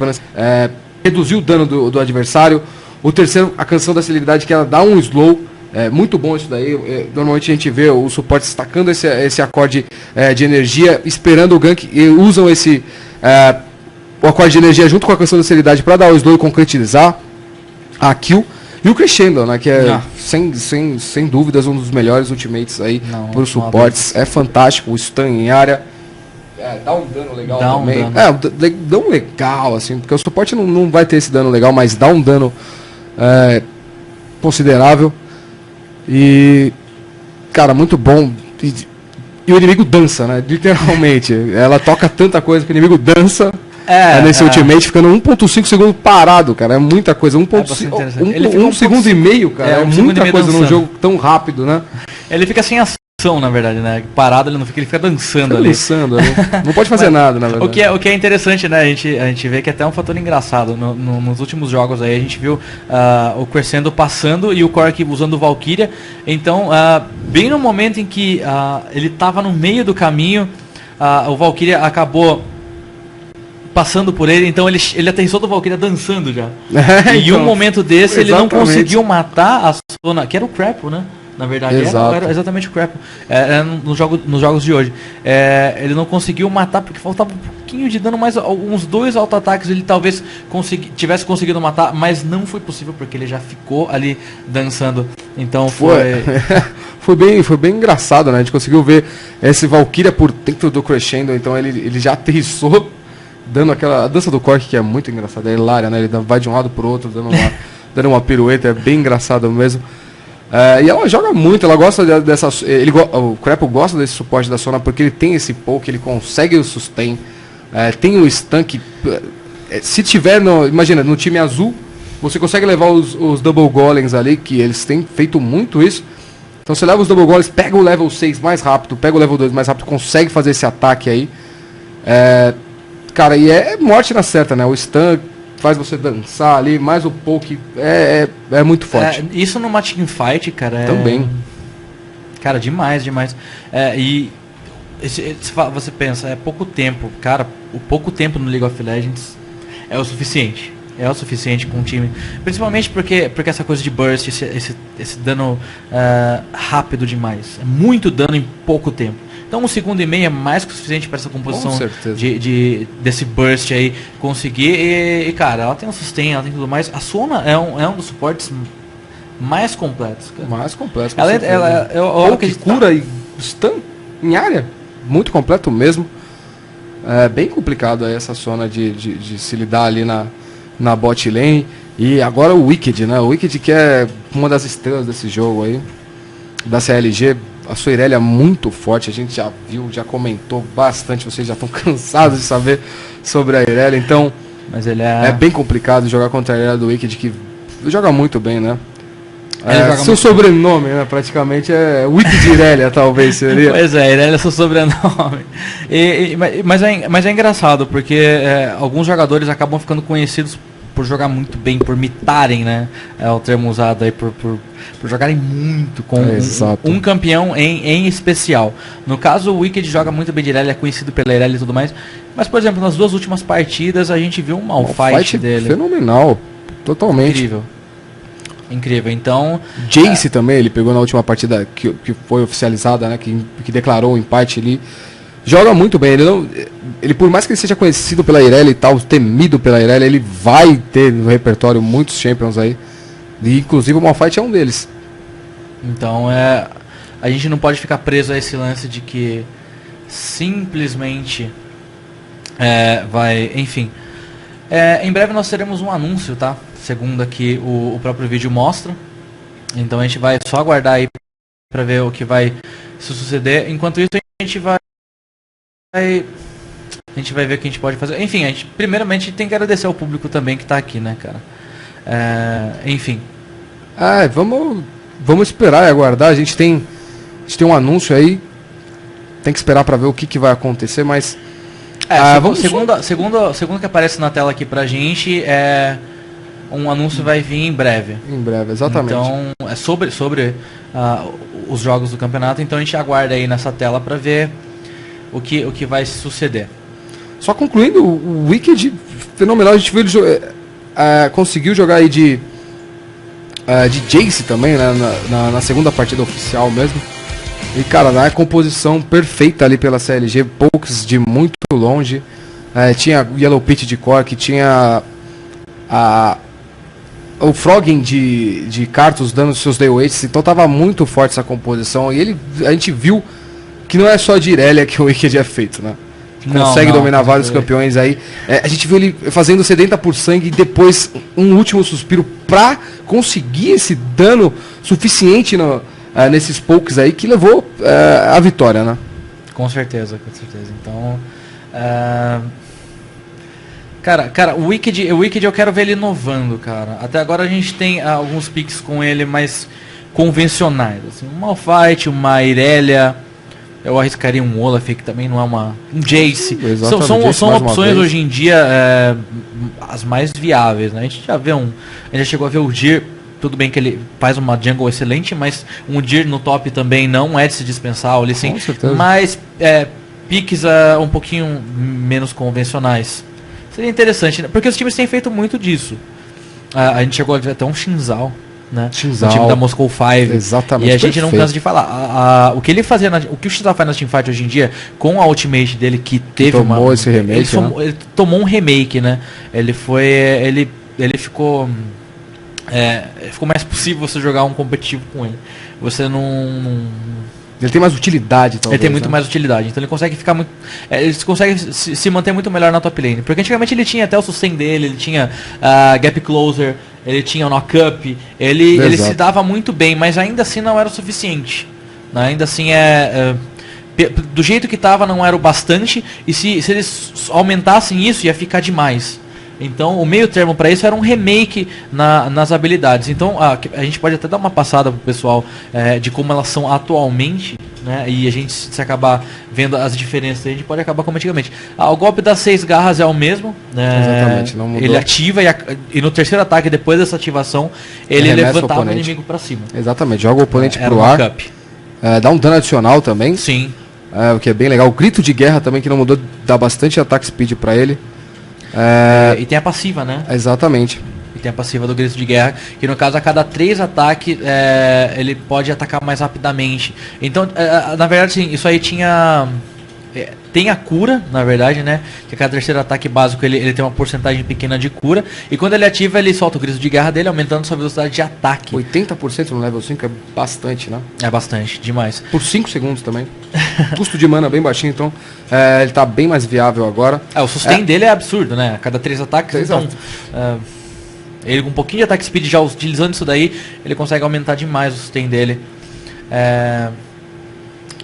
Speaker 3: reduzir o dano do adversário, o terceiro, a canção da celeridade, que ela dá um slow. É muito bom isso daí. Normalmente a gente vê o suporte destacando esse acorde de energia, esperando o gank, e usam o acorde de energia junto com a canção da celeridade para dar o slow e concretizar a kill. E o Crescendo, né, que é sem dúvidas um dos melhores ultimates aí para os suportes. É fantástico, o stun em área. dá um dano legal
Speaker 2: Dá
Speaker 3: também.
Speaker 2: um dano.
Speaker 3: Dá um legal, assim, porque o suporte não vai ter esse dano legal, mas dá um dano considerável. E, cara, muito bom. E o inimigo dança, né? Literalmente. Ela toca tanta coisa que o inimigo dança. Nesse Ultimate, ficando 1.5 segundos parado, cara. É muita coisa. 1 segundo e meio, cara. É muita coisa num jogo tão rápido, né?
Speaker 2: Ele fica sem ação, na verdade, né? Parado ele não fica, ele fica dançando ali.
Speaker 3: Dançando ali. Não pode fazer nada, na verdade.
Speaker 2: O que é interessante, né? A gente vê que é até um fator engraçado. Nos últimos jogos aí, a gente viu o Crescendo passando e o Cork usando Valkyria. Então, bem no momento em que ele estava no meio do caminho, o Valkyria acabou passando por ele, então ele aterrissou do Valkyria dançando já. E um momento desse, ele não conseguiu matar a Sona, que era o Crapple, né? Na verdade, era exatamente o Crapple. Nos jogos de hoje. Ele não conseguiu matar porque faltava um pouquinho de dano, mas uns 2 auto-ataques ele talvez tivesse conseguido matar, mas não foi possível porque ele já ficou ali dançando. Então
Speaker 3: foi bem engraçado, né? A gente conseguiu ver esse Valkyria por dentro do Crescendo, então ele já aterrissou, dando a dança do Cork, que é muito engraçada, é hilária, né? Ele vai de um lado pro outro, dando uma pirueta, é bem engraçado mesmo. E ela joga muito, ela gosta dessa. O Crapple gosta desse suporte da Sona porque ele tem esse poke, ele consegue o sustain, tem o stun que. Se tiver, imagina, no time azul, você consegue levar os Double Golems ali, que eles têm feito muito isso. Então você leva os Double Golems, pega o level 6 mais rápido, pega o level 2 mais rápido, consegue fazer esse ataque aí. Cara, e é morte na certa, né? O stun faz você dançar ali, mais o poke é muito forte.
Speaker 2: Isso numa teamfight, cara,
Speaker 3: também.
Speaker 2: Cara, demais. E você pensa, é pouco tempo. Cara, o pouco tempo no League of Legends é o suficiente. É o suficiente com o time. Principalmente porque essa coisa de burst, esse dano rápido demais. É muito dano em pouco tempo. Então 1 segundo e meio é mais que o suficiente para essa composição desse burst aí conseguir. E cara, ela tem um sustain, ela tem tudo mais. A Sona é um dos suportes mais completos. Cara.
Speaker 3: Mais completos.
Speaker 2: Ela
Speaker 3: que cura e stun em área. Muito completo mesmo. É bem complicado aí essa Sona de se lidar ali na bot lane. E agora o Wicked, né? O Wicked que é uma das estrelas desse jogo aí, da CLG. A sua Irelia é muito forte, a gente já viu, já comentou bastante, vocês já estão cansados de saber sobre a Irelia, então
Speaker 2: mas ele
Speaker 3: é bem complicado jogar contra a Irelia do Wicked, que joga muito bem, né? Seu sobrenome, né, praticamente é Wicked Irelia, talvez seria.
Speaker 2: Pois é, Irelia é seu sobrenome. Mas é engraçado, porque alguns jogadores acabam ficando conhecidos por jogar muito bem, por mitarem, né? É o termo usado aí, por jogarem muito com um campeão em especial. No caso, o Wicked joga muito bem de Irelia, é conhecido pela Irelia e tudo mais. Mas, por exemplo, nas 2 últimas partidas, a gente viu um Malphite dele.
Speaker 3: Fenomenal, totalmente.
Speaker 2: Incrível, então...
Speaker 3: Jace também, ele pegou na última partida que foi oficializada, né? Que declarou o empate ali. Joga muito bem, ele por mais que ele seja conhecido pela Irelia e tal, temido pela Irelia, ele vai ter no repertório muitos champions aí, e inclusive o Malphite é um deles.
Speaker 2: Então a gente não pode ficar preso a esse lance de que simplesmente vai, enfim. Em breve nós teremos um anúncio, tá? Segundo aqui o próprio vídeo mostra, então a gente vai só aguardar aí para ver o que vai suceder. Enquanto isso a gente vai ver o que a gente pode fazer. Enfim, primeiramente tem que agradecer ao público também que está aqui, né, cara? Enfim.
Speaker 3: Vamos esperar e aguardar. A gente tem um anúncio aí. Tem que esperar para ver o que vai acontecer, mas...
Speaker 2: segundo que aparece na tela aqui pra gente, um anúncio vai vir em breve.
Speaker 3: Em breve, exatamente.
Speaker 2: Então, é sobre os jogos do campeonato. Então a gente aguarda aí nessa tela para ver o que vai suceder.
Speaker 3: Só concluindo, o Wicked, fenomenal, a gente viu ele conseguiu jogar aí de Jace também, né, na segunda partida oficial mesmo. E cara, na composição perfeita ali pela CLG, pokes de muito longe. Tinha Yellow Pit de Cork, tinha o Frogging de Karthus dando seus day weights, então tava muito forte essa composição. E a gente viu que não é só de Irelia que o Wicked é feito, né? consegue dominar vários campeões aí. A gente viu ele fazendo sedenta por sangue e depois um último suspiro pra conseguir esse dano suficiente nesses pokes aí que levou a vitória, né?
Speaker 2: Com certeza. Então, cara, o Wicked eu quero ver ele inovando, cara. Até agora a gente tem alguns picks com ele mais convencionais, assim, um Malphite, uma Irelia. Eu arriscaria um Olaf, que também não é um Jace. São opções hoje em dia as mais viáveis, né? A gente já chegou a ver o Dir. Tudo bem que ele faz uma jungle excelente, mas um Dir no top também não é de se dispensar, olha assim. Mas piques um pouquinho menos convencionais. Seria interessante, né? Porque os times têm feito muito disso. A gente chegou a ver até um Shinzal, né? O time da Moscow 5.
Speaker 3: Exatamente.
Speaker 2: E a gente não cansa de falar. O que ele fazia, o que o Shinzal faz na teamfight hoje em dia, com a ultimate dele que teve
Speaker 3: esse remake,
Speaker 2: ele tomou um remake, né? Ele ficou ficou mais possível você jogar um competitivo com ele. Você não
Speaker 3: ele tem mais utilidade, talvez.
Speaker 2: Ele tem muito mais utilidade, então ele consegue ficar muito. Ele consegue se manter muito melhor na top lane. Porque antigamente ele tinha até o sustain dele, ele tinha gap closer, ele tinha o knock-up, ele se dava muito bem, mas ainda assim não era o suficiente. Ainda assim do jeito que estava não era o bastante, e se eles aumentassem isso ia ficar demais. Então o meio termo para isso era um remake nas habilidades. Então a gente pode até dar uma passada pro pessoal de como elas são atualmente, né? E a gente, se acabar vendo as diferenças, a gente pode acabar como antigamente. O golpe das 6 garras é o mesmo, né?
Speaker 3: Exatamente, não mudou.
Speaker 2: Ele ativa e no terceiro ataque, depois dessa ativação, ele levantava o inimigo para cima.
Speaker 3: Exatamente, joga o oponente pro ar. Dá um dano adicional também.
Speaker 2: Sim.
Speaker 3: O que é bem legal. O grito de guerra também, que não mudou, dá bastante ataque speed para ele.
Speaker 2: E tem a passiva, né?
Speaker 3: Exatamente.
Speaker 2: E tem a passiva do grito de guerra, que no caso a cada 3 ataques ele pode atacar mais rapidamente. Então, na verdade, sim, isso aí tem a cura, na verdade, né? Que a cada terceiro ataque básico ele tem uma porcentagem pequena de cura. E quando ele ativa, ele solta o grito de guerra dele, aumentando sua velocidade de ataque.
Speaker 3: 80% no level 5 é bastante, né?
Speaker 2: É bastante, demais.
Speaker 3: Por 5 segundos também. Custo de mana bem baixinho, então ele tá bem mais viável agora.
Speaker 2: O sustain dele é absurdo, né? A cada 3 ataques, então... ele com um pouquinho de ataque speed, já utilizando isso daí, ele consegue aumentar demais o sustain dele.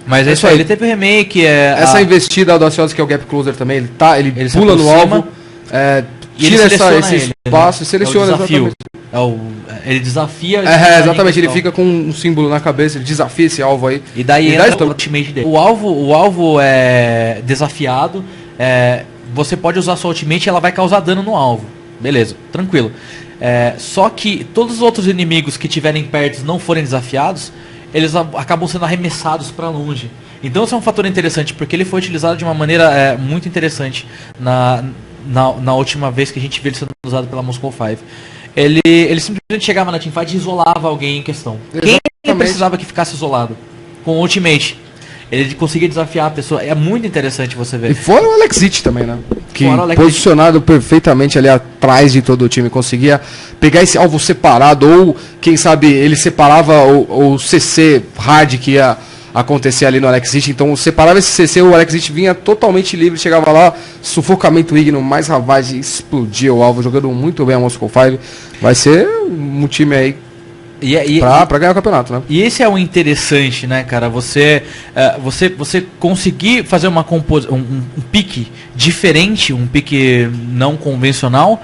Speaker 2: Mas é isso aí, ele teve o remake.
Speaker 3: Essa investida audaciosa que é o Gap Closer também, ele pula no alvo, tira esse espaço e seleciona exatamente.
Speaker 2: Ele desafia.
Speaker 3: Exatamente, ele fica com um símbolo na cabeça, ele desafia esse alvo aí.
Speaker 2: E daí entra o ultimate dele. O alvo é desafiado, você pode usar sua ultimate e ela vai causar dano no alvo. Beleza, tranquilo. Só que todos os outros inimigos que tiverem perto e não forem desafiados, eles acabam sendo arremessados para longe. Então isso é um fator interessante, porque ele foi utilizado de uma maneira muito interessante na última vez que a gente viu ele sendo usado pela Moscow 5. Ele simplesmente chegava na teamfight e isolava alguém em questão.
Speaker 3: Exatamente.
Speaker 2: Quem precisava que ficasse isolado? Com o ultimate. Ele conseguia desafiar a pessoa. É muito interessante você ver.
Speaker 3: E fora o Alexit também, né? Que posicionado perfeitamente ali atrás de todo o time. Conseguia pegar esse alvo separado. Ou, quem sabe, ele separava o CC hard que ia acontecer ali no Alexit. Então, separava esse CC, o Alexit vinha totalmente livre. Chegava lá, sufocamento igno, mais ravagem, explodia o alvo. Jogando muito bem a Moscow 5. Vai ser um time aí pra ganhar o campeonato, né?
Speaker 2: E esse é o interessante, né, cara? Você conseguir fazer um pique diferente, um pique não convencional,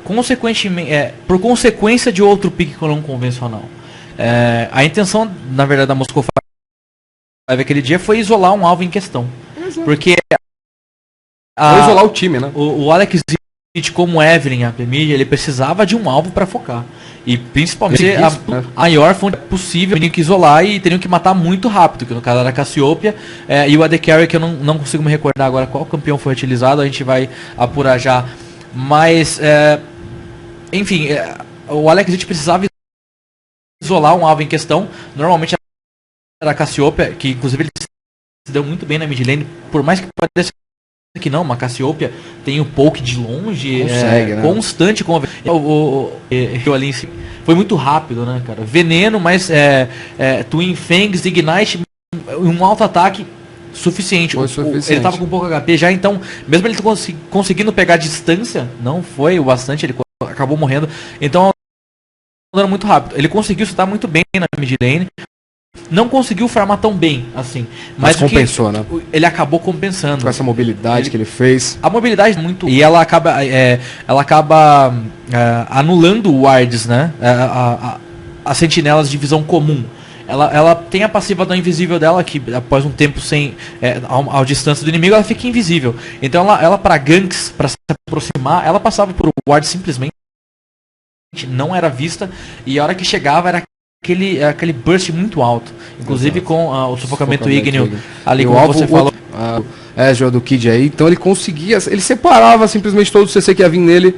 Speaker 2: consequentemente, por consequência de outro pique não convencional. A intenção, na verdade, da Moscow 5 aquele dia foi isolar um alvo em questão. Exato. Porque
Speaker 3: foi isolar o time, né?
Speaker 2: O Alex, como Evelyn, a PMI, ele precisava de um alvo para focar. E principalmente a maior fonte possível, teriam que isolar e teriam que matar muito rápido, que no caso era a Cassiopeia e o AD Carry, que eu não consigo me recordar agora qual campeão foi utilizado, a gente vai apurar já. Mas, enfim, o Alex precisava isolar um alvo em questão, normalmente era a Cassiopeia, que inclusive ele se deu muito bem na mid lane, por mais que pareça que não, uma Cassiopeia tem o poke de longe,
Speaker 3: consegue,
Speaker 2: constante com o ali em cima. Foi muito rápido, né, cara? Veneno, mas Twin Fangs, Ignite, um alto ataque suficiente.
Speaker 3: Foi suficiente.
Speaker 2: Ele tava com pouco HP já, então, mesmo ele conseguindo pegar distância, não foi o bastante, ele acabou morrendo. Então, andando muito rápido. Ele conseguiu chutar muito bem na mid lane. Não conseguiu farmar tão bem, assim. Mas
Speaker 3: compensou, né?
Speaker 2: Ele acabou compensando.
Speaker 3: Com essa mobilidade que ele fez.
Speaker 2: A mobilidade é muito... E ela acaba anulando wards, né? As sentinelas de visão comum. Ela tem a passiva do invisível dela, que após um tempo sem ao distância do inimigo, ela fica invisível. Então ela para ganks, para se aproximar, ela passava por ward simplesmente, não era vista, e a hora que chegava era aquele burst muito alto. Inclusive com o sufocamento ígneo ali, como você falou.
Speaker 3: Joel do Kid aí, então ele conseguia, ele separava simplesmente todo o CC que ia vir nele,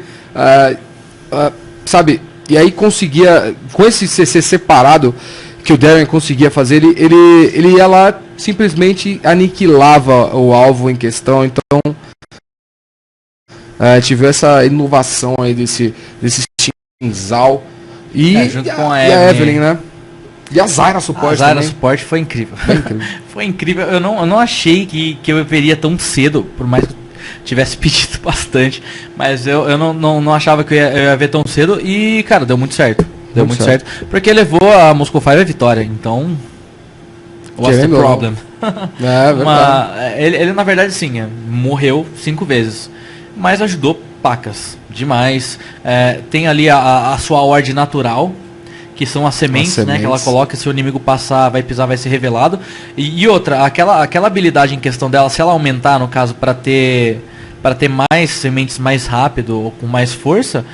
Speaker 3: sabe? E aí conseguia, com esse CC separado que o Darien conseguia fazer, ele ia lá, simplesmente aniquilava o alvo em questão. Então a gente viu essa inovação aí desse Shinzal e,
Speaker 2: junto com
Speaker 3: a Evelyn, né? E a Zyra suporte.
Speaker 2: A Zyra suporte foi incrível. Foi incrível. Eu não achei que eu veria tão cedo, por mais que eu tivesse pedido bastante, mas eu não achava que eu ia ver tão cedo e, cara, deu muito certo. Deu muito certo. Porque levou a Moscow Fire à vitória, então... What's the problem? Ele, na verdade, sim, morreu 5 vezes, mas ajudou pacas, demais. Tem ali a sua ordem natural, que são as sementes, né, que ela coloca, se o inimigo passar, vai pisar, vai ser revelado. E outra, aquela habilidade em questão dela, se ela aumentar, no caso, para ter mais sementes mais rápido ou com mais força,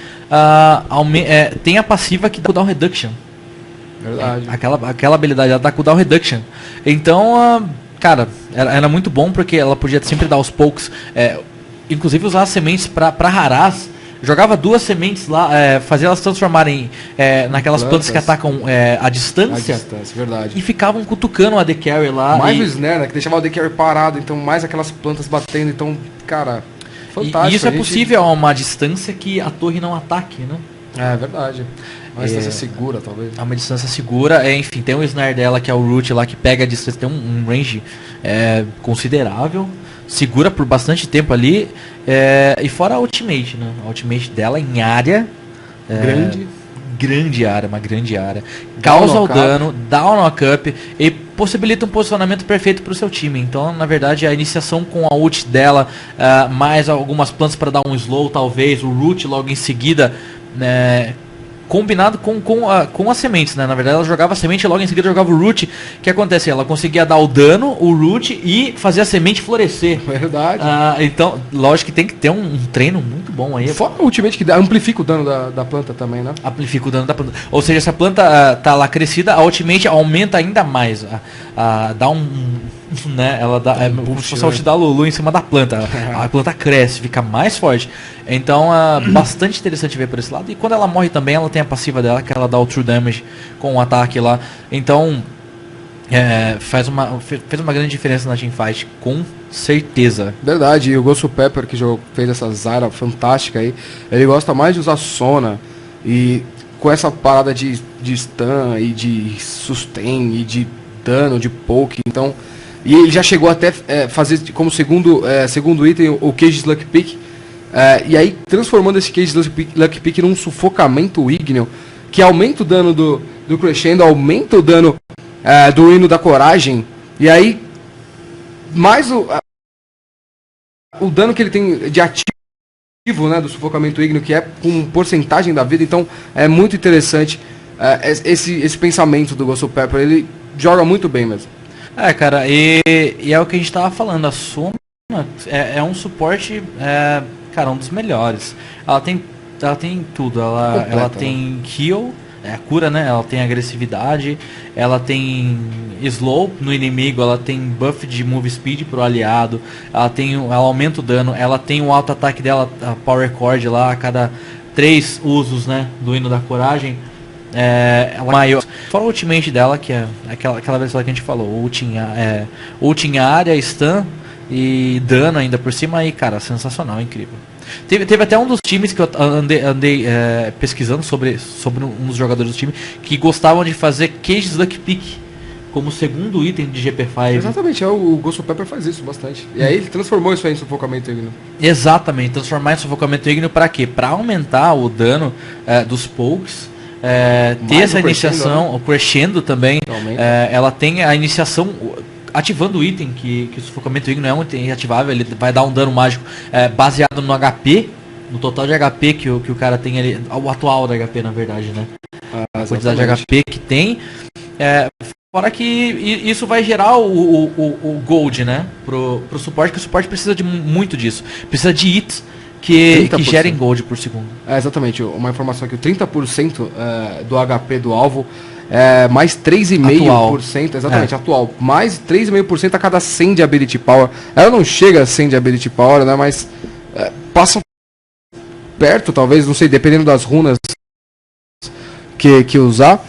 Speaker 2: tem a passiva que dá cooldown reduction.
Speaker 3: Verdade.
Speaker 2: Aquela habilidade, ela dá cooldown reduction. Então, cara, era muito bom, porque ela podia sempre dar aos poucos, inclusive usar as sementes para Haraz. Jogava 2 sementes lá, fazia elas transformarem naquelas plantas que atacam a distância.
Speaker 3: Verdade.
Speaker 2: E ficavam cutucando o AD Carry lá.
Speaker 3: Mais o Snare, né, que deixava o AD Carry parado, então mais aquelas plantas batendo, então, cara, fantástico.
Speaker 2: E isso é possível a uma distância que a torre não ataque, né?
Speaker 3: É verdade. Uma distância segura, talvez.
Speaker 2: É uma distância segura, enfim, tem o Snare dela, que é o Root lá, que pega a distância, tem um range considerável. Segura por bastante tempo ali. E fora a ultimate, né? A ultimate dela em área. Grande área, uma grande área. Causa o dano, dá o knock-up e possibilita um posicionamento perfeito para o seu time. Então, na verdade, a iniciação com a ult dela, mais algumas plantas para dar um slow, talvez, o root logo em seguida, combinado com as sementes, né? Na verdade, ela jogava a semente e logo em seguida jogava o root. O que acontece? Ela conseguia dar o dano, o root e fazer a semente florescer.
Speaker 3: Verdade.
Speaker 2: Então, lógico que tem que ter um treino muito bom aí.
Speaker 3: Fora o ultimate que amplifica o dano da planta também, né?
Speaker 2: Amplifica o dano da planta. Ou seja, se a planta tá lá crescida, a ultimate aumenta ainda mais. Dá né? Ela dá, como se fosse a ult da Lulu em cima da planta. A planta cresce, fica mais forte. Então, bastante interessante ver por esse lado. E quando ela morre também, ela tem a passiva dela, que ela dá o true damage com o ataque lá. Então, fez uma grande diferença na teamfight, com certeza.
Speaker 3: Verdade, e o Ghost Pepper, que fez essa Zyra fantástica aí, ele gosta mais de usar Sona, e com essa parada de stun e de sustain e de dano, de poke, então... E ele já chegou até fazer como segundo item o Cage Luck Pick, e aí transformando esse Cage Luck Pick num sufocamento ígneo, que aumenta o dano do Crescendo, aumenta o dano do Hino da Coragem, e aí mais o dano que ele tem de ativo, né, do sufocamento ígneo, que é com porcentagem da vida. Então é muito interessante esse pensamento do Ghost Pepper. Ele joga muito bem mesmo.
Speaker 2: Cara, e é o que a gente tava falando, a Sona é um suporte, cara, um dos melhores. Ela tem tudo, ela tem heal, a cura, né? Ela tem agressividade, ela tem slow no inimigo, ela tem buff de move speed pro aliado, ela aumenta o dano, ela tem o auto ataque dela, a power cord lá, a cada 3 usos, né, do Hino da Coragem. Ela é maior. Fora o ultimate dela, que é aquela versão que a gente falou, ult em área, stun e dano ainda por cima, e cara, sensacional, incrível. Teve até um dos times que eu andei pesquisando sobre um dos jogadores do time, que gostavam de fazer Cage Luck Pick como segundo item de GP5.
Speaker 3: Exatamente, o Ghost of Pepper faz isso bastante. E aí ele transformou isso aí em sufocamento ígneo.
Speaker 2: Exatamente, transformar em sufocamento ígneo para quê? Para aumentar o dano dos pokes, ter essa iniciação, o crescendo também. Ela tem a iniciação ativando o item, que o sufocamento ígneo é um item ativável, ele vai dar um dano mágico baseado no HP, no total de HP que o cara tem ali, o atual da HP na verdade, né? A quantidade de HP que tem. Fora que isso vai gerar o gold, né? Pro suporte, que o suporte precisa de muito disso. Precisa de hits que gerem gold por segundo.
Speaker 3: Exatamente, uma informação aqui, o 30% do HP do alvo mais 3,5%, exatamente, atual, mais 3,5% a cada 100 de Ability Power. Ela não chega a 100 de Ability Power, né? Mas passa perto, talvez, não sei, dependendo das runas que usar.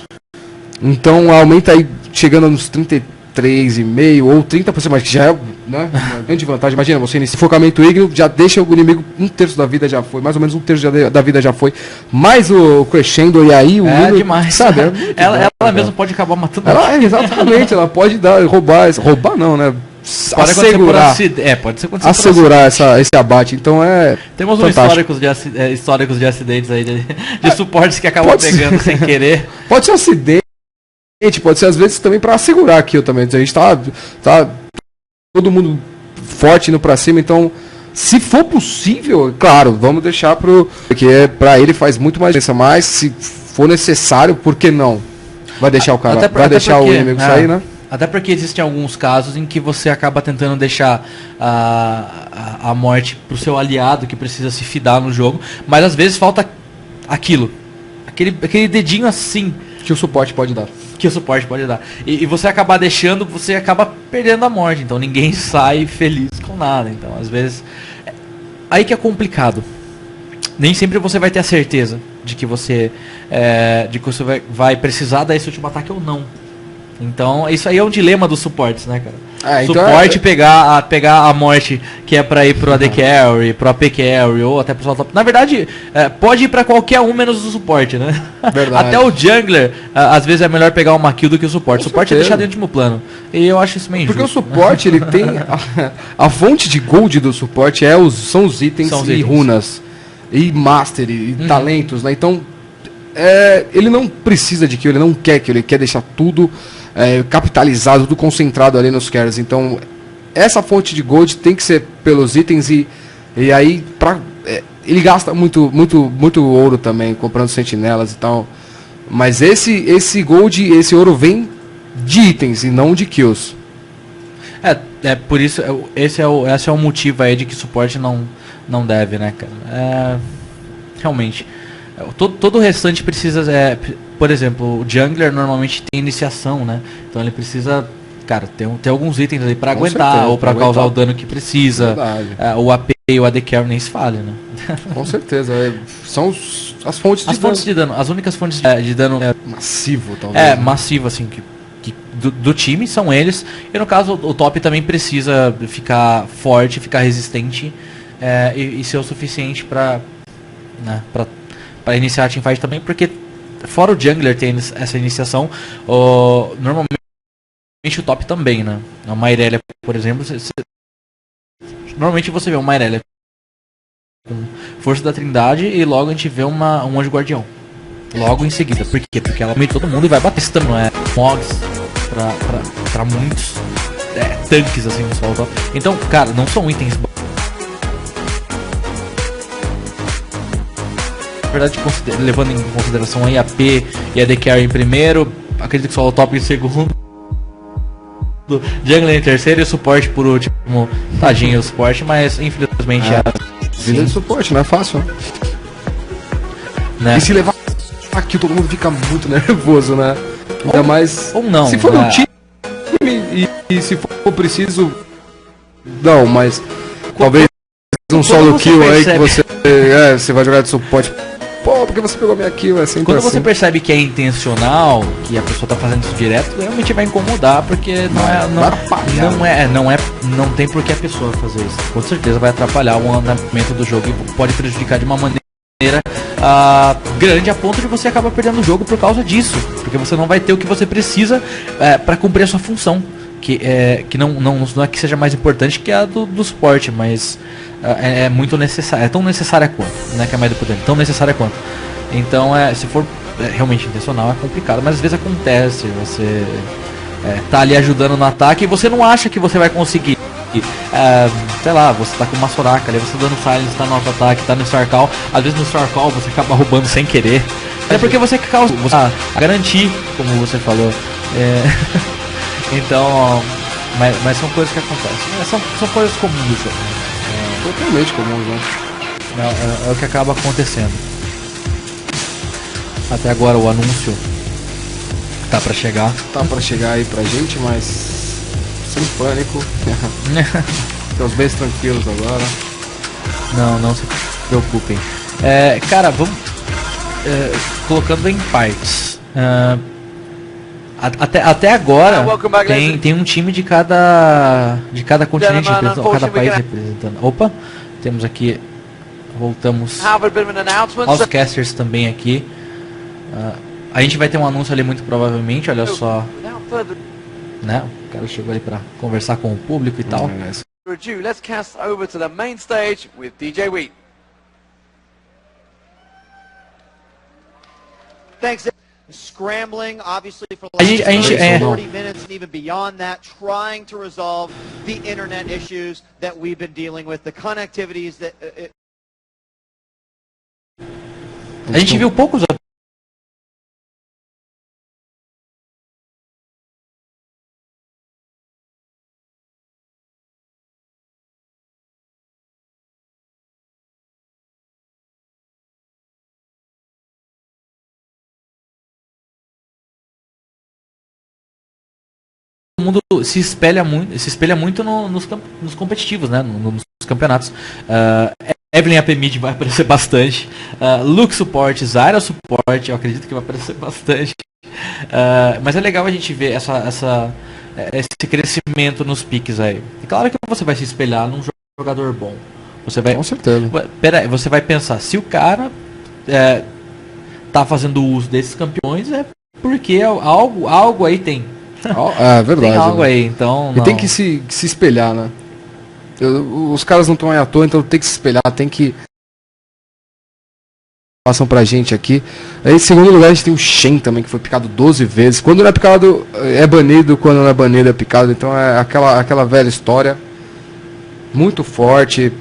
Speaker 3: Então aumenta aí, chegando nos 33,5% ou 30%, mas que já é, né, uma grande vantagem. Imagina, você inicia focamento ígneo, já deixa o inimigo um terço da vida já foi, mais ou menos um terço da vida já foi, mais o crescendo, e aí o
Speaker 2: ígneo, demais, sabe? Ela
Speaker 3: mesmo
Speaker 2: pode acabar matando.
Speaker 3: Exatamente, ela pode roubar não, né? Assegurar,
Speaker 2: pode ser
Speaker 3: assegurar esse abate. Então
Speaker 2: temos um históricos de acidentes aí de suportes que acabam pegando sem querer.
Speaker 3: Pode ser um acidente, pode ser às vezes também para assegurar aqui também. A gente tá todo mundo forte indo para cima, então se for possível, claro, vamos deixar porque para ele faz muito mais diferença, mas se for necessário, por que não? Vai deixar o cara, vai deixar o inimigo sair, né?
Speaker 2: Até porque existem alguns casos em que você acaba tentando deixar a morte pro seu aliado que precisa se fidar no jogo, mas às vezes falta aquele dedinho assim
Speaker 3: que o suporte pode dar.
Speaker 2: E você acabar deixando, você acaba perdendo a morte, então ninguém sai feliz com nada. Então às vezes aí que é complicado. Nem sempre você vai ter a certeza de que você vai precisar dar esse último ataque ou não. Então, isso aí é um dilema dos suportes, né, cara? Suporte pegar a morte que é pra ir pro AD Carry, pro AP Carry ou até pro solo top. Na verdade, pode ir pra qualquer um menos o suporte, né?
Speaker 3: Verdade.
Speaker 2: Até o jungler, às vezes é melhor pegar uma kill do que o suporte. O suporte é deixado em último plano. E eu acho isso meio injusto.
Speaker 3: Porque o suporte, ele tem... A fonte de gold do suporte são os itens runas. E master, e talentos, né? Então, ele não precisa de kill, ele não quer kill, ele quer deixar tudo... capitalizado, tudo concentrado ali nos carries. Então essa fonte de gold tem que ser pelos itens e aí ele gasta muito ouro também comprando sentinelas e tal, mas esse gold, esse ouro vem de itens e não de kills.
Speaker 2: Por isso esse é o motivo aí de que suporte não deve, né, cara? Realmente todo o restante precisa por exemplo, o jungler normalmente tem iniciação, né? Então ele precisa, cara, ter alguns itens ali pra aguentar, certeza, ou pra causar o dano que precisa. O AP e o AD Carry nem se falha, né?
Speaker 3: Com certeza. São as fontes
Speaker 2: de dano. As únicas fontes de dano
Speaker 3: massivo, talvez.
Speaker 2: Massivo, assim, que do time são eles. E no caso, o top também precisa ficar forte, ficar resistente e ser o suficiente pra iniciar a teamfight também, porque fora o jungler tem essa iniciação, normalmente o top também, né? Uma Irelia, por exemplo, normalmente você vê uma Irelia com força da trindade e logo a gente vê um anjo guardião. Logo em seguida. Por quê? Porque ela meio todo mundo e vai bater também, não é? Mogs pra muitos tanques assim no solo top. Então, cara, não são itens. Na verdade, levando em consideração a IAP e a AD Carry em primeiro, acredito que só o top em segundo, jungler em terceiro e o suporte por último. Tadinho o suporte, mas infelizmente
Speaker 3: vida de suporte, não é fácil, né? E se levar aqui todo mundo fica muito nervoso, né? Ainda mais
Speaker 2: ou não.
Speaker 3: Se for no time e se for preciso, não, mas talvez um solo kill aí que você vai jogar de suporte. Pô, porque você pegou minha kill, assim.
Speaker 2: Quando você percebe que é intencional, que a pessoa tá fazendo isso direto, realmente vai incomodar, porque não tem por que a pessoa fazer isso. Com certeza vai atrapalhar o andamento do jogo e pode prejudicar de uma maneira grande a ponto de você acabar perdendo o jogo por causa disso. Porque você não vai ter o que você precisa para cumprir a sua função. Que não é que seja mais importante que a do suporte, mas é muito necessária. É tão necessária quanto. Não é que é mais importante, tão necessária quanto. Então, se for realmente intencional, é complicado. Mas às vezes acontece. Você tá ali ajudando no ataque e você não acha que você vai conseguir. Sei lá, você tá com uma Soraka ali, você tá dando silence, tá no auto-ataque, tá no Star Call. Às vezes no Star Call você acaba roubando sem querer. É porque você causa garantir, como você falou. Então, mas são coisas que acontecem. São coisas comuns do jogo.
Speaker 3: Totalmente comuns, né?
Speaker 2: É o que acaba acontecendo. Até agora o anúncio tá pra chegar.
Speaker 3: Tá pra chegar aí pra gente, mas sem pânico. Estamos bem tranquilos agora.
Speaker 2: Não se preocupem. Cara, vamos colocando em partes. Até agora tem um time de cada continente representando, cada país representando. Opa, temos aqui, voltamos aos casters também aqui. A gente vai ter um anúncio ali muito provavelmente, olha só, né? O cara chegou ali para conversar com o público e tal.
Speaker 4: Let's cast over to the main stage with DJ Wheat. Thanks.
Speaker 5: Scrambling, obviously, for
Speaker 2: a gente
Speaker 5: 40 minutes and even beyond that, trying to resolve the internet issues that we've been dealing with, the connectivities that.
Speaker 2: A gente viu poucos. O mundo se espelha muito nos competitivos, né? Nos campeonatos. Evelyn AP Mid vai aparecer bastante. Luke Support, Zyra Support, eu acredito que vai aparecer bastante. Mas é legal a gente ver esse crescimento nos piques aí. É claro que você vai se espelhar num jogador bom. Você vai,
Speaker 3: com certeza.
Speaker 2: Você vai pensar, se o cara tá fazendo uso desses campeões, é porque algo aí tem.
Speaker 3: É verdade.
Speaker 2: Tem algo
Speaker 3: né?
Speaker 2: aí, então.
Speaker 3: E tem que se espelhar, né? Os caras não estão aí à toa, então tem que se espelhar, tem que. Passam pra gente aqui. Aí, em segundo lugar, a gente tem o Shen também, que foi picado 12 vezes. Quando não é picado, é banido. Quando não é banido, é picado. Então é aquela velha história. Muito forte.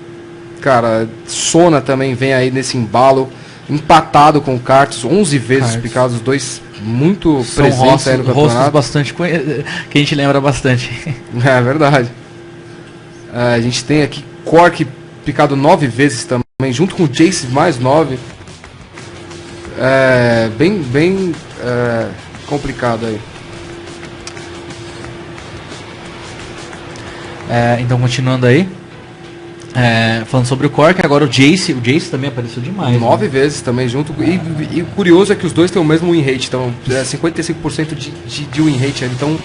Speaker 3: Cara, Sona também vem aí nesse embalo. Empatado com o Karthus, 11 vezes picados, os dois muito
Speaker 2: são
Speaker 3: presentes aí no campeonato.
Speaker 2: Rostos bastante que a gente lembra bastante.
Speaker 3: É verdade. A gente tem aqui Cork picado 9 vezes também, junto com o Jace mais 9. Bem complicado aí.
Speaker 2: Então, continuando aí. Falando sobre o Cork, agora o Jace também apareceu demais.
Speaker 3: 9 vezes também junto. E curioso é que os dois têm o mesmo win rate, então 55% de win rate. Então,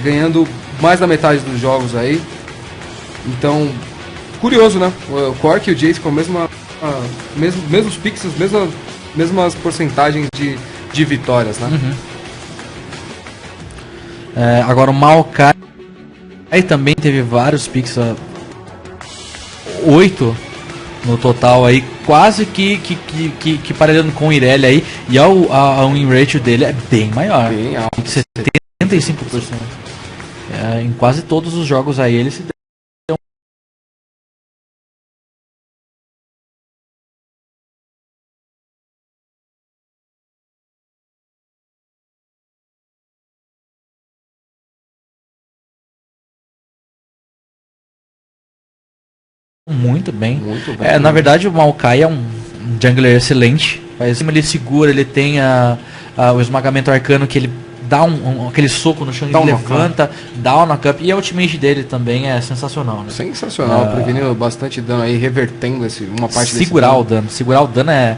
Speaker 3: ganhando mais da metade dos jogos aí. Então, curioso, né? O Cork e o Jace com a mesmos pixels, mesmas porcentagens de vitórias, né?
Speaker 2: Uhum. Agora o Maokai também teve vários pixels. 8 no total aí, quase que parelhando com o Irelia aí, e a win ratio dele é bem maior,
Speaker 3: bem alto,
Speaker 2: 75%. Em quase todos os jogos aí ele se deu muito bem. Na verdade, o Maokai é um jungler excelente. Ele segura, ele tem o esmagamento arcano, que ele dá aquele soco no chão, ele levanta, dá o knock-up, e a ultimate dele também é sensacional, né?
Speaker 3: Sensacional, prevenindo bastante dano aí, revertendo uma parte
Speaker 2: segurar o dano. Segurar o dano é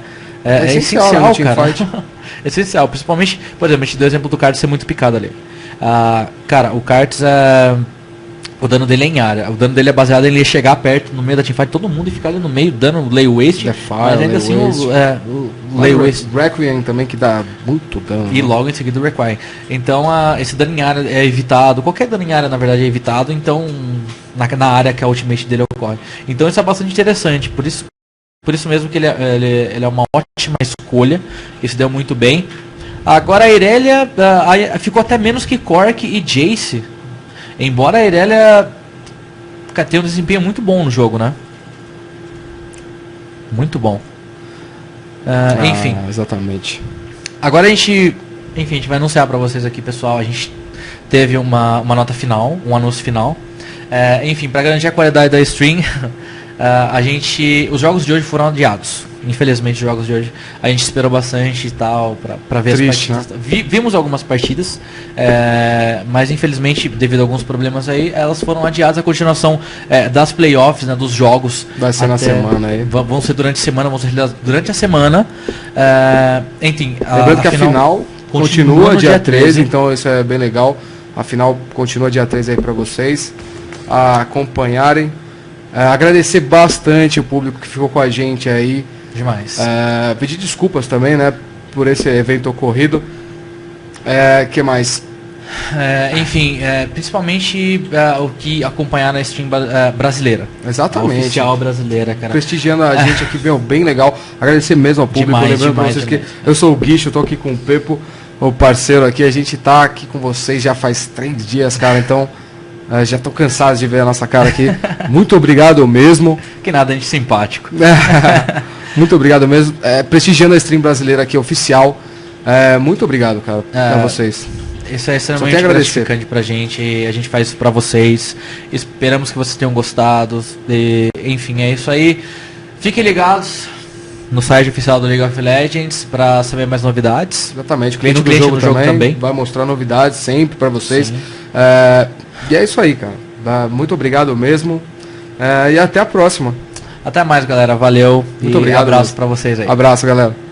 Speaker 2: essencial, cara. Essencial, principalmente, por exemplo, a gente deu o exemplo do Karthus ser muito picado ali. Cara, o Karthus O dano dele é em área. O dano dele é baseado em ele chegar perto, no meio da teamfight, todo mundo e ficar ali no meio, dando lay waste. Mas ainda assim, o lay waste.
Speaker 3: Requiem também, que dá muito dano.
Speaker 2: E logo em seguida o Requiem. Então, esse dano em área é evitado. Qualquer dano em área, na verdade, é evitado. Então, na área que a ultimate dele ocorre. Então, isso é bastante interessante. Por isso mesmo que ele é uma ótima escolha. Isso deu muito bem. Agora, a Irelia ficou até menos que Cork e Jace. Embora a Irelia tenha um desempenho muito bom no jogo, né? Muito bom. Enfim.
Speaker 3: Exatamente.
Speaker 2: Agora a gente vai anunciar pra vocês aqui, pessoal. A gente teve uma nota final, um anúncio final. Enfim, pra garantir a qualidade da stream, os jogos de hoje foram adiados. Infelizmente, os jogos de hoje a gente esperou bastante e tal pra ver
Speaker 3: Triste,
Speaker 2: as partidas. Vimos algumas partidas, mas infelizmente, devido a alguns problemas aí, elas foram adiadas. A continuação das playoffs, né, dos jogos.
Speaker 3: Vai ser na semana aí.
Speaker 2: Vão ser durante a semana, durante a semana. Enfim,
Speaker 3: lembrando que a final continua dia 13, então isso é bem legal. A final continua dia 13 aí pra vocês acompanharem. Agradecer bastante o público que ficou com a gente aí.
Speaker 2: Demais.
Speaker 3: Pedir desculpas também, né, por esse evento ocorrido. Que mais?
Speaker 2: Enfim, principalmente o que acompanhar na stream brasileira.
Speaker 3: Exatamente.
Speaker 2: A oficial brasileira, cara.
Speaker 3: Prestigiando a gente aqui, bem legal. Agradecer mesmo ao público.
Speaker 2: Demais,
Speaker 3: lembrando pra vocês que eu sou o Guicho, eu tô aqui com o Pepo, o parceiro aqui. A gente tá aqui com vocês já faz 3 dias, cara, então já tô cansado de ver a nossa cara aqui. Muito obrigado mesmo.
Speaker 2: Que nada, a gente simpático.
Speaker 3: Muito obrigado mesmo. Prestigiando a stream brasileira aqui, oficial. Muito obrigado, cara, pra vocês.
Speaker 2: Isso é extremamente gratificante pra gente. A gente faz isso pra vocês. Esperamos que vocês tenham gostado. Enfim, é isso aí. Fiquem ligados no site oficial do League of Legends pra saber mais novidades.
Speaker 3: Exatamente. O cliente do jogo também vai mostrar novidades sempre pra vocês. E é isso aí, cara. Muito obrigado mesmo. E até a próxima.
Speaker 2: Até mais, galera. Valeu.
Speaker 3: Muito obrigado.
Speaker 2: Abraço pra vocês aí.
Speaker 3: Abraço, galera.